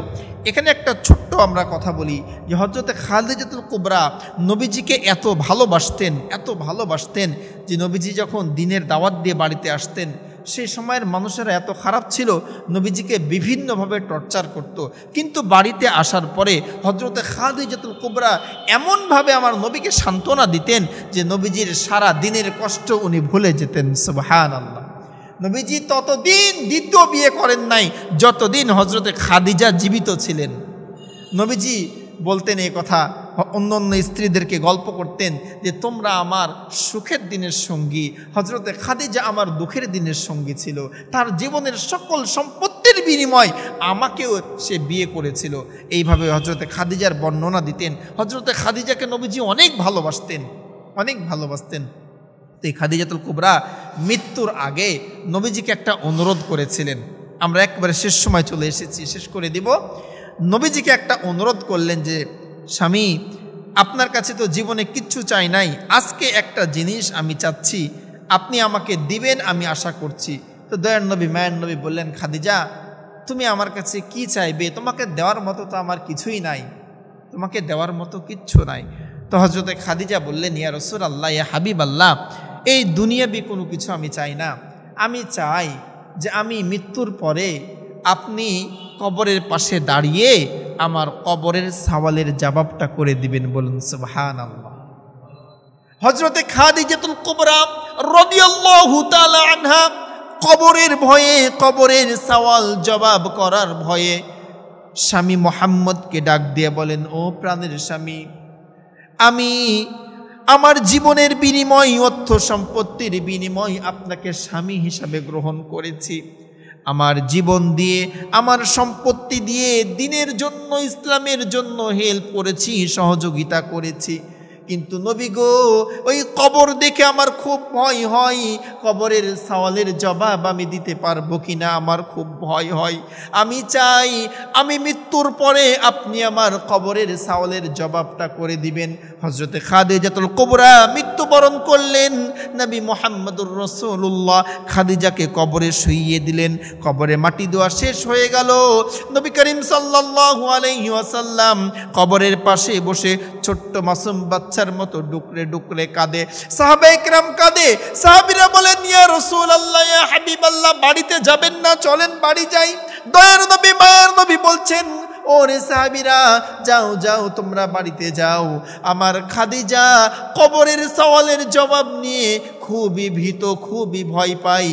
এখানে একটা ছোট্ট আমরা কথা বলি যে হযরত খাদিজাতুল কুবরা নবীজিকে এত ভালোবাসতেন যে নবীজি যখন দিনের দাওয়াত দিয়ে বাড়িতে আসতেন সেই সময়ের মানুষেরা এত খারাপ ছিল, নবীজিকে বিভিন্নভাবে টর্চার করত। কিন্তু বাড়িতে আসার পরে হযরত খাদিজাতুল কুবরা এমনভাবে আমার নবীকে সান্ত্বনা দিতেন যে নবীজির সারা দিনের কষ্ট উনি ভুলে যেতেন। সুবহানাল্লাহ। নবীজি ততদিন দ্বিতীয় বিয়ে করেন নাই যতদিন হযরত খাদিজা জীবিত ছিলেন। নবীজি বলতেন এই কথা, অন্য অন্য স্ত্রীদেরকে গল্প করতেন যে তোমরা আমার সুখের দিনের সঙ্গী, হযরতে খাদিজা আমার দুঃখের দিনের সঙ্গী ছিল, তার জীবনের সকল সম্পত্তির বিনিময় আমাকেও সে বিয়ে করেছিল। এইভাবে হযরতে খাদিজার বর্ণনা দিতেন। হযরতে খাদিজাকে নবীজি অনেক ভালোবাসতেন। তো এই খাদিজাতুল কুবরা মৃত্যুর আগে নবীজিকে একটা অনুরোধ করেছিলেন। আমরা একবারে শেষ সময় চলে এসেছি, শেষ করে দিব। নবীজিকে একটা অনুরোধ করলেন যে স্বামী আপনার কাছে তো জীবনে কিচ্ছু চাই নাই, আজকে একটা জিনিস আমি চাচ্ছি, আপনি আমাকে দিবেন আমি আশা করছি। তো দয়ার নবী মায়ের নবী বললেন খাদিজা তুমি আমার কাছে কি চাইবে? তোমাকে দেওয়ার মতো তো আমার কিছুই নাই, তোমাকে দেওয়ার মতো কিচ্ছু নাই। তো হযরতে খাদিজা বললেন ইয়া রাসূলুল্লাহ, ইয়া হাবিবাল্লাহ, এই দুনিয়াবি কোনো কিছু আমি চাই না। আমি চাই যে আমি মৃত্যুর পরে আপনি কবরের পাশে দাঁড়িয়ে আমার কবরের সওয়ালের জবাবটা করে দিবেন। বলুন সুবহানাল্লাহ। হযরতে খাদিজাতুল কুবরা রাদিয়াল্লাহু তাআলা আনহা কবরের ভয়ে, কবরের সওয়াল জবাব করার ভয়ে স্বামী মুহাম্মদকে ডাক দিয়ে বলেন, ও প্রাণের স্বামী, আমি আমার জীবনের বিনিময়, অর্থ সম্পত্তির বিনিময় আপনাকে স্বামী হিসাবে গ্রহণ করেছি। আমার জীবন দিয়ে, আমার সম্পত্তি দিয়ে দিনের জন্য, ইসলামের জন্য হেল্প করেছি, সহযোগিতা করেছি। কিন্তু নবী গো, ওই কবর দেখে আমার খুব ভয় হয়। কবরের সওয়ালের জবাব আমি দিতে পারবো কিনা আমার খুব ভয় হয়। আমি চাই আমি মৃত্যুর পরে আপনি আমার কবরের সওয়ালের জবাবটা করে দিবেন। হযরতে খাদিজাতুল কুবরা মৃত্যুবরণ করলেন। নবী মুহাম্মদুর রাসূলুল্লাহ খাদিজাকে কবরে শুইয়ে দিলেন। কবরে মাটি দেওয়া শেষ হয়ে গেল। নবী করিম সাল্লাল্লাহু আলাইহি ওয়াসাল্লাম কবরের পাশে বসে ছোট্ট মাসুম বাচ্চার মতো ডুকরে ডুকরে কাঁদে। সাহাবায়ে কেরাম কাঁদে। সাহাবীরা বলেন, ইয়া রাসূলুল্লাহ, ইয়া হাবিবাল্লাহ, বাড়িতে যাবেন না? চলেন বাড়ি যাই। দয়ার নবী, মায়ার নবী বলছেন, ওরে সাহাবীরা, যাও যাও, তোমরা বাড়িতে যাও। আমার খাদিজা কবরের সওয়ালের জবাব নিয়ে খুবই ভীত, খুবই ভয় পাই।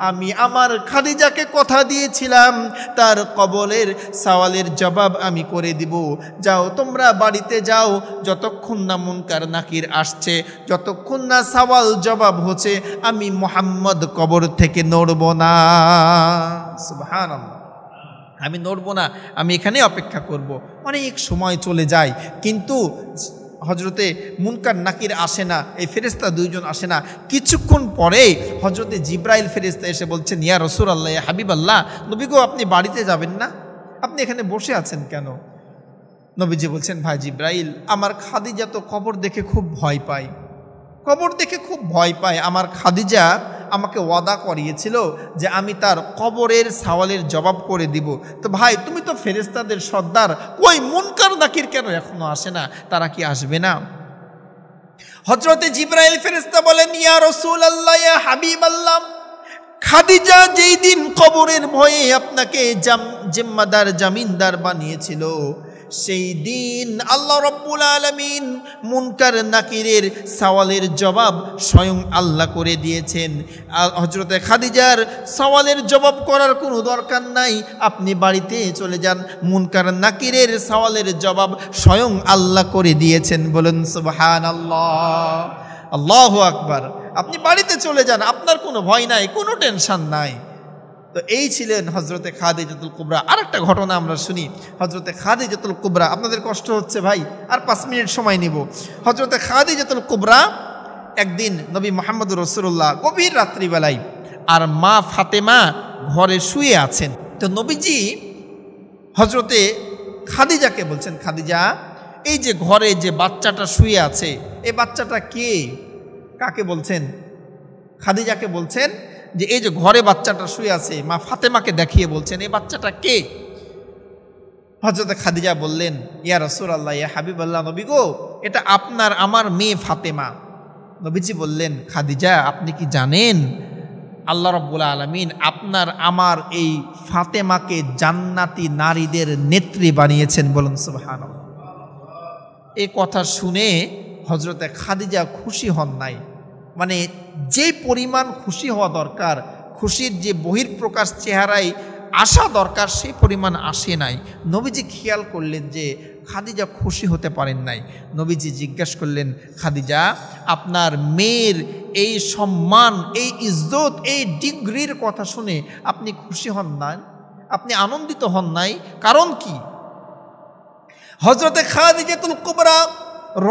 আমি আমার খাদিজাকে কথা দিয়েছিলাম, তার কবরের সওয়ালের জবাব আমি করে দিব। যাও, তোমরা বাড়িতে যাও। যতক্ষণ না মুনকার নাকির আসছে, যতক্ষণ না সওয়াল জবাব হচ্ছে, আমি মুহাম্মদ কবর থেকে নড়ব না। সুবহানাল্লাহ। আমি নড়ব না, আমি এখানে অপেক্ষা করব। অনেক সময় চলে যায়, কিন্তু হজরতে মুনকার নাকির আসে না, এই ফেরেশতা দুইজন আসে না। কিছুক্ষণ পরে হজরতে জিব্রাইল ফেরেশতা এসে বলছেন, ইয়া রাসূলুল্লাহ, ইয়া হাবিবাল্লাহ, নবী গো, আপনি বাড়িতে যাবেন না? আপনি এখানে বসে আছেন কেন? নবীজি বলছেন, ভাই জিব্রাইল, আমার খাদিজা তো কবর দেখে খুব ভয় পায়, কবর দেখে খুব ভয় পায়। আমার খাদিজা আমাকে ওয়াদা করিয়েছিল যে আমি তার কবরের সওয়ালের জবাব করে দিব। তো ভাই, তুমি তো ফেরেশতাদের সর্দার, কই মুনকার নাকির কেন এখনো আসে না? তারা কি আসবে না? হযরতে জিব্রাইল ফেরেশতা বলেন, ইয়া রাসূলুল্লাহ, ইয়া হাবিবাল্লাহ, খাদিজা যেই দিন কবরের ভয়ে আপনাকে জিম্মাদার, জামিনদার বানিয়েছিল, সেই দিন আল্লাহ রাব্বুল আলামিন মুনকার নাকিরের সওয়ালের জবাব স্বয়ং আল্লাহ করে দিয়েছেন। হযরতে খাদিজার সওয়ালের জবাব করার কোনো দরকার নাই, আপনি বাড়িতে চলে যান। মুনকার নাকিরের সওয়ালের জবাব স্বয়ং আল্লাহ করে দিয়েছেন। বলুন সুবহানাল্লাহ, আল্লাহু আকবার। আপনি বাড়িতে চলে যান, আপনার কোনো ভয় নাই, কোনো টেনশন নাই। তো এই ছিলেন হযরতে খাদিজাতুল কুবরা। আরেকটা ঘটনা আমরা শুনি। হযরতে খাদিজাতুল কুবরা, আপনাদের কষ্ট হচ্ছে ভাই, আর 5 মিনিট সময় নিব। হযরতে খাদিজাতুল কুবরা একদিন নবী মুহাম্মদুর রাসূলুল্লাহ গভীর রাত্রিবেলায়, আর মা ফাতেমা ঘরে শুয়ে আছেন। তো নবীজি হযরতে খাদিজাকে বলছেন, খাদিজা, এই যে ঘরে যে বাচ্চাটা শুয়ে আছে, এই বাচ্চাটা কে? কাকে বলছেন? খাদিজাকে বলছেন যে এই যে ঘরে বাচ্চাটা শুয়ে আছে, মা ফাতেমাকে দেখিয়ে বলছেন, এই বাচ্চাটা কে? হযরত খাদিজা বললেন, ইয়া রাসূলুল্লাহ, ইয়া হাবিবাল্লাহ, নবী গো, এটা আপনার আমার মেয়ে ফাতেমা। নবীজি বললেন, খাদিজা, আপনি কি জানেন আল্লাহ রাব্বুল আলামিন আপনার আমার এই ফাতেমাকে জান্নাতি নারীদের নেত্রী বানিয়েছেন? বলুন সুবহানাল্লাহ। এই কথা শুনে হযরতে খাদিজা খুশি হন নাই। মানে যে পরিমাণ খুশি হওয়া দরকার, খুশির যে বহির্প্রকাশ চেহারায় আসা দরকার, সেই পরিমাণ আসে নাই। নবীজি খেয়াল করলেন যে খাদিজা খুশি হতে পারেন নাই। নবীজি জিজ্ঞাসা করলেন, খাদিজা, আপনার মেয়ের এই সম্মান, এই ইজ্জত, এই ডিগ্রির কথা শুনে আপনি খুশি হন না? আপনি আনন্দিত হন নাই? কারণ কি? হযরতে খাদিজাতুল কুবরা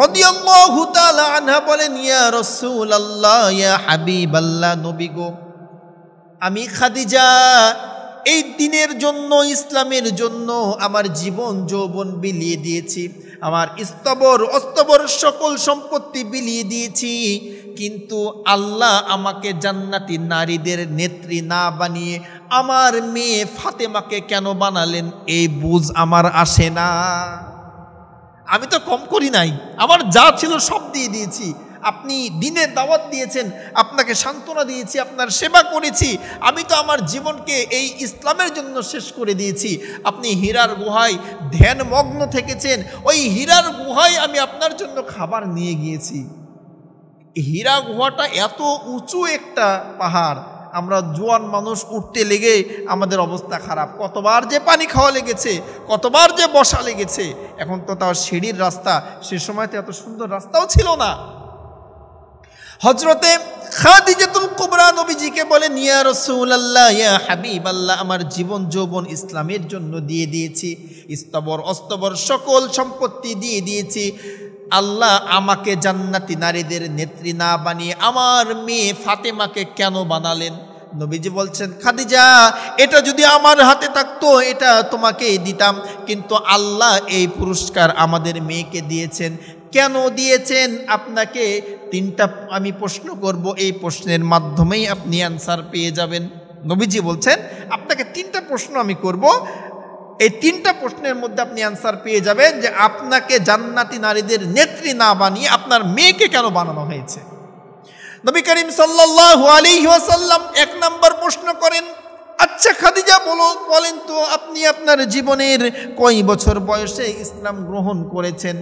রাদিয়াল্লাহু তাআলা আনহা বলেন, ইয়া রাসূলুল্লাহ, ইয়া হাবিবাল্লাহ, নবী গো, আমি খাদিজা এই দিনের জন্য, ইসলামের জন্য আমার জীবন যৌবন বিলিয়ে দিয়েছি, আমার স্তবর অস্তবর সকল সম্পত্তি বিলিয়ে দিয়েছি, কিন্তু আল্লাহ আমাকে জান্নাতি নারীদের নেত্রী না বানিয়ে আমার মেয়ে ফাতেমাকে কেন বানালেন, এই বুঝ আমার আসে না। আমি তো কম করি নাই, আমার যা ছিল সব দিয়ে দিয়েছি। আপনি দিনের দাওয়াত দিয়েছেন, আপনাকে সান্ত্বনা দিয়েছি, আপনার সেবা করেছি। আমি তো আমার জীবনকে এই ইসলামের জন্য শেষ করে দিয়েছি। আপনি হীরার গুহায় ধ্যানমগ্ন থেকেছেন, ওই হীরার গুহায় আমি আপনার জন্য খাবার নিয়ে গিয়েছি। হীরা গুহাটা এত উঁচু একটা পাহাড়, আমরা জোয়ান মানুষ উঠতে লেগে আমাদের অবস্থা খারাপ, কতবার যে পানি খাওয়া লেগেছে, কতবার যে বসা লেগেছে। এখন তো তার সিঁড়ির রাস্তা, সে সময় তো এত সুন্দর রাস্তাও ছিল না। হযরতে খাদিজাতুল কুবরা নবীজিকে বলেন, ইয়া রাসূলুল্লাহ, ইয়া হাবিবাল্লাহ, আমার জীবন যৌবন ইসলামের জন্য দিয়ে দিয়েছি, স্তবর অস্তবর সকল সম্পত্তি দিয়ে দিয়েছি। আল্লাহ আমাকে জান্নাতি নারীদের নেত্রী না বানিয়ে আমার মেয়ে ফাতেমাকে কেন বানালেন? নবীজি বলছেন, খাদিজা, এটা যদি আমার হাতে থাকতো এটা তোমাকেই দিতাম, কিন্তু আল্লাহ এই পুরস্কার আমাদের মেয়েকে দিয়েছেন। কেন দিয়েছেন? আপনাকে তিনটা আমি প্রশ্ন করব, এই প্রশ্নের মাধ্যমেই আপনি অ্যান্সার পেয়ে যাবেন। নবীজি বলছেন, আপনাকে তিনটা প্রশ্ন আমি করব, এই তিনটা প্রশ্নের মধ্যে আপনি অ্যান্সার পেয়ে যাবেন যে আপনাকে জান্নাতি নারীদের নেত্রী না বানিয়ে আপনার মেয়েকে কেন বানানো হয়েছে। নবী করিম সাল্লাল্লাহু আলাইহি ওয়াসাল্লাম এক নম্বর প্রশ্ন করেন, আচ্ছা খাদিজা বলেন তো আপনি আপনার জীবনের কয় বছর বয়সে ইসলাম গ্রহণ করেছেন?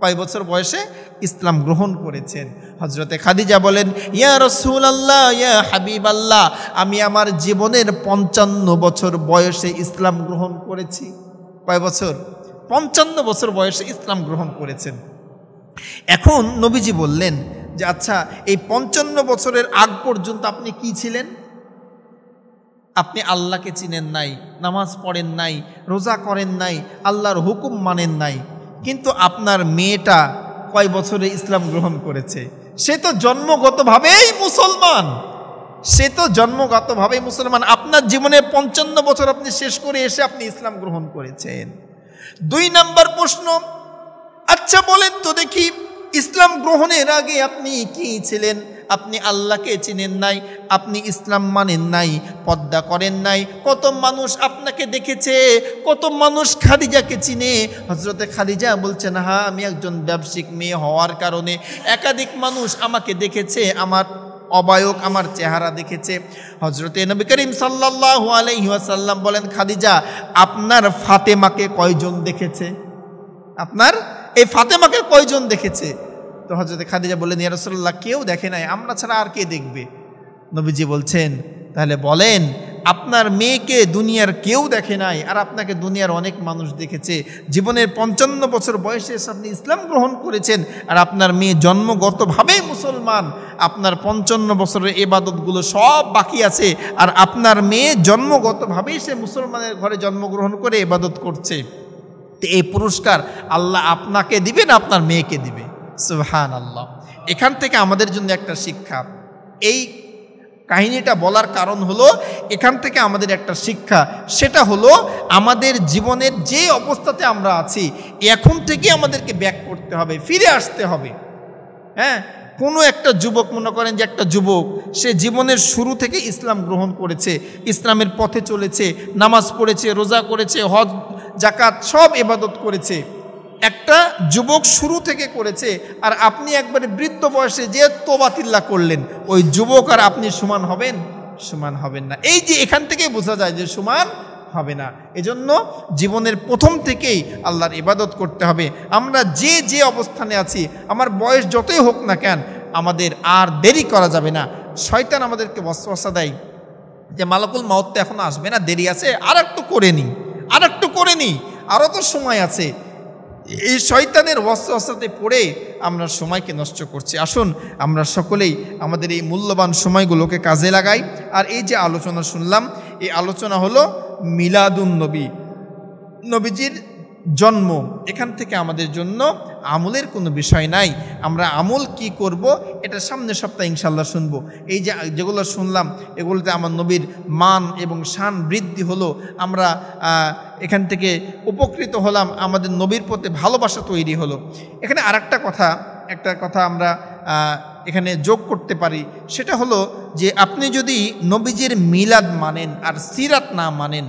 কয় বছর বয়সে ইসলাম গ্রহণ করেছেন? হযরতে খাদিজা বলেন, ইয়া রাসূলুল্লাহ, ইয়া হাবিবাল্লাহ, আমি আমার জীবনের 55 বছর বয়সে ইসলাম গ্রহণ করেছি। কয় বছর? 55 বছর বয়সে ইসলাম গ্রহণ করেছেন। এখন নবীজি বললেন যে আচ্ছা, এই 55 বছরের আগ পর্যন্ত আপনি কি ছিলেন? আপনি আল্লাহকে চিনেন নাই, নামাজ পড়েন নাই, রোজা করেন নাই, আল্লাহর হুকুম মানেন নাই, কিন্তু আপনার মেয়েটা কয় বছরে ইসলাম গ্রহণ করেছে? সে তো জন্মগতভাবেই মুসলমান, সে তো জন্মগতভাবেই মুসলমান। আপনার জীবনে 55 বছর আপনি শেষ করে এসে আপনি ইসলাম গ্রহণ করেছেন। 2 নম্বর প্রশ্ন, আচ্ছা বলেন তো দেখি, ইসলাম গ্রহণের আগে আপনি কি ছিলেন? আপনি আল্লাহকে চিনেন নাই, আপনি ইসলাম মানেন নাই, পর্দা করেন নাই। কত মানুষ আপনাকে দেখেছে, কত মানুষ খাদিজাকে চিনে। হযরতে খাদিজা বলছেন, হ্যাঁ, আমি একজন ব্যবসায়িক মেয়ে হওয়ার কারণে একাধিক মানুষ আমাকে দেখেছে, আমার অবায়ক, আমার চেহারা দেখেছে। হযরতে নবী করিম সাল্লাল্লাহু আলাইহি ওয়াসাল্লাম বলেন, খাদিজা, আপনার ফাতেমাকে কয়জন দেখেছে? আপনার এই ফাতেমাকে কয়জন দেখেছে? তো হযরতে খাদিজা বললেন, ইয়া রাসূলুল্লাহ, কেউ দেখে নাই, আমরা ছাড়া আর কে দেখবে? নবীজি বলছেন, তাহলে বলেন, আপনার মেয়েকে দুনিয়ার কেউ দেখে নাই, আর আপনাকে দুনিয়ার অনেক মানুষ দেখেছে। জীবনের 55 বছর বয়সে আপনি ইসলাম গ্রহণ করেছেন, আর আপনার মেয়ে জন্মগতভাবেই মুসলমান। আপনার 55 বছরের ইবাদতগুলো সব বাকি আছে, আর আপনার মেয়ে জন্মগতভাবেই সে মুসলমানের ঘরে জন্মগ্রহণ করে ইবাদত করছে। তো এই পুরস্কার আল্লাহ আপনাকে দিবেন, আপনার মেয়েকে দিবে। সুবহানাল্লাহ। এখান থেকে আমাদের জন্য একটা শিক্ষা, এই কাহিনীটা বলার কারণ হলো, এখান থেকে আমাদের একটা শিক্ষা, সেটা হলো আমাদের জীবনের যে অবস্থাতে আমরা আছি এখন থেকে আমাদেরকে ব্যাক করতে হবে, ফিরে আসতে হবে। হ্যাঁ, কোনো একটা যুবক, মনে করেন যে একটা যুবক, সে জীবনের শুরু থেকে ইসলাম গ্রহণ করেছে, ইসলামের পথে চলেছে, নামাজ পড়েছে, রোজা করেছে, হজ জাকাত সব ইবাদত করেছে। একটা যুবক শুরু থেকে করেছে, আর আপনি একবারে বৃদ্ধ বয়সে যে তোবাতিল্লাহ করলেন, ওই যুবক আর আপনি সমান হবেন? সমান হবেন না। এই যে এখান থেকেই বোঝা যায় যে সমান হবে না। এজন্য জীবনের প্রথম থেকেই আল্লাহর ইবাদত করতে হবে। আমরা যে যে অবস্থানে আছি, আমার বয়স যতই হোক না কেন, আমাদের আর দেরি করা যাবে না। শয়তান আমাদেরকে ওয়াসওয়াসা দেয় যে মালাকুল মাউত তো এখন আসবে না, দেরি আছে, আর একটু করে নিই, আর একটু করে নিই, আরও তো সময় আছে। এই শয়তানের ওয়াসওয়াসাতে পড়ে আমরা সময়কে নষ্ট করছি। আসুন আমরা সকলেই আমাদের এই মূল্যবান সময়গুলোকে কাজে লাগাই। আর এই যে আলোচনা শুনলাম, এই আলোচনা হলো মিলাদুন নবী, নবীজির জন্ম। এখান থেকে আমাদের জন্য আমলের কোনো বিষয় নাই। আমরা আমল কি করব এটা সামনের সপ্তাহে ইনশাল্লাহ শুনবো। এই যে যেগুলো শুনলাম, এগুলোতে আমার নবীর মান এবং শান বৃদ্ধি হলো, আমরা এখান থেকে উপকৃত হলাম, আমাদের নবীর প্রতি ভালোবাসা তৈরি হলো। এখানে আর একটা কথা আমরা এখানে যোগ করতে পারি, সেটা হলো যে আপনি যদি নবীজির মিলাদ মানেন আর সিরাত না মানেন,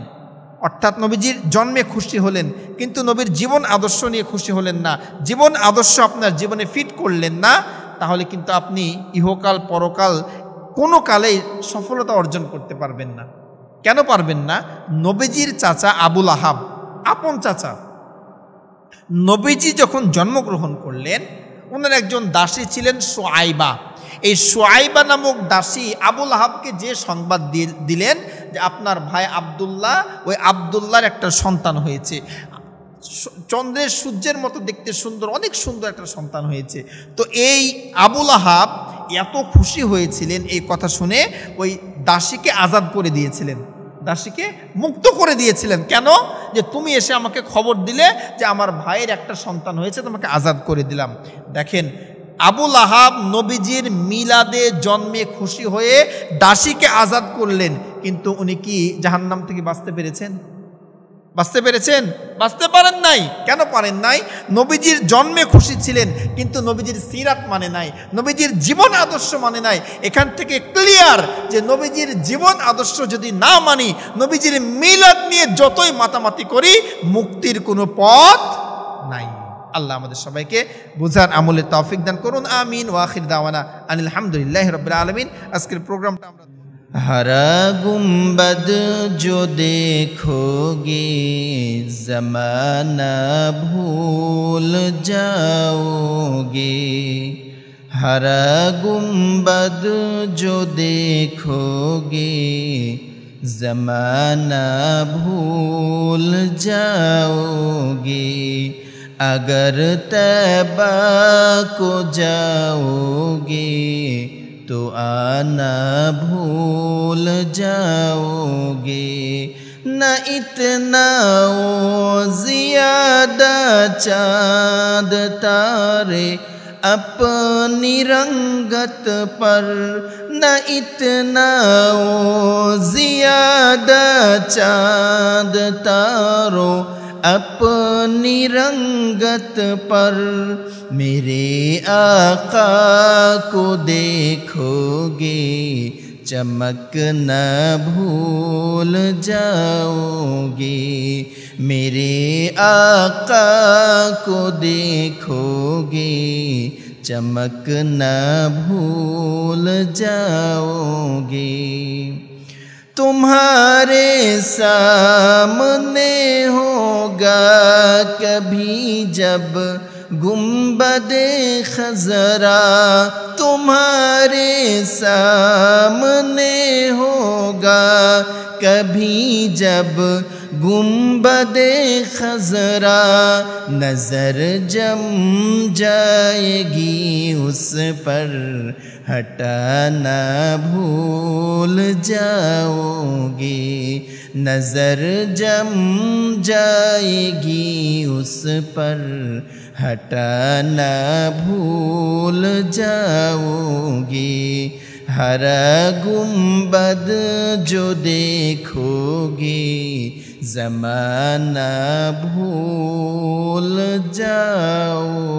অর্থাৎ নবীজির জন্মে খুশি হলেন কিন্তু নবীর জীবন আদর্শ নিয়ে খুশি হলেন না, জীবন আদর্শ আপনার জীবনে ফিট করলেন না, তাহলে কিন্তু আপনি ইহকাল পরকাল কোনো কালেই সফলতা অর্জন করতে পারবেন না। কেন পারবেন না? নবীজির চাচা আবুল আহাব, আপন চাচা, নবীজি যখন জন্মগ্রহণ করলেন, ওনার একজন দাসী ছিলেন শুআইবা। এই শুআইবা নামক দাসী আবুল আহাবকে যে সংবাদ দিলেন যে আপনার ভাই আব্দুল্লাহ, ওই আব্দুল্লাহর একটা সন্তান হয়েছে, চন্দ্রের সূর্যের মতো দেখতে সুন্দর, অনেক সুন্দর একটা সন্তান হয়েছে। তো এই আবুল আহাব এত খুশি হয়েছিলেন এই কথা শুনে, ওই দাসীকে আজাদ করে দিয়েছিলেন, দাসীকে মুক্ত করে দিয়েছিলেন। কেন? যে তুমি এসে আমাকে খবর দিলে যে আমার ভাইয়ের একটা সন্তান হয়েছে, তোমাকে আজাদ করে দিলাম। দেখেন, আবুল আহাব নবীজির মিলাদে জন্মে খুশি হয়ে দাসীকে আজাদ করলেন, কিন্তু উনি কি জাহান্নাম থেকে বাঁচতে পেরেছেন? বাঁচতে পেরেছেন? বাঁচতে পারেন নাই। কেন পারেন নাই? নবীজির জন্মে খুশি ছিলেন, কিন্তু নবীজির সিরাত মানে নাই, নবীজির জীবন আদর্শ মানে নাই। এখান থেকে ক্লিয়ার যে নবীজির জীবন আদর্শ যদি না মানি, নবীজির মিলাদ নিয়ে যতই মাতামাতি করি, মুক্তির কোনো পথ নাই। আল্লাহ আমাদের সবাইকে বুঝার আমলের তৌফিক দান করুন। আমিন। ওয়া আখির দাওয়ানা আনিল হামদুলিল্লাহি রাব্বিল আলামিন। আজকের প্রোগ্রামটা আমরা हरा गुंबद जो देखोगे ज़माना भूल जाओगे, हरा गुंबद जो देखोगे ज़माना भूल जाओगे, अगर तैबा को जाओगे तो आना भूल जाओगे। न इतना ओ ज़ियादा चाँद तारे अपनी रंगत पर, न इतना ओ ज़ियादा चाँद तारों अपनी रंगत पर, मेरे आका को देखोगे चमक न भूल जाओगे, मेरे आका को देखोगे चमक न भूल जाओगे। तुम्हारे सामने होगा कभी जब गुंबदे खजरा, तुम्हारे सामने होगा कभी जब गुंबदे खजरा, नजर जम जाएगी उस पर हटाना भूल जाओगे, नजर जम जाएगी उस पर हटाना भूल जाओगे, हरा गुंबद जो देखोगे ज़माना भूल जाओगे।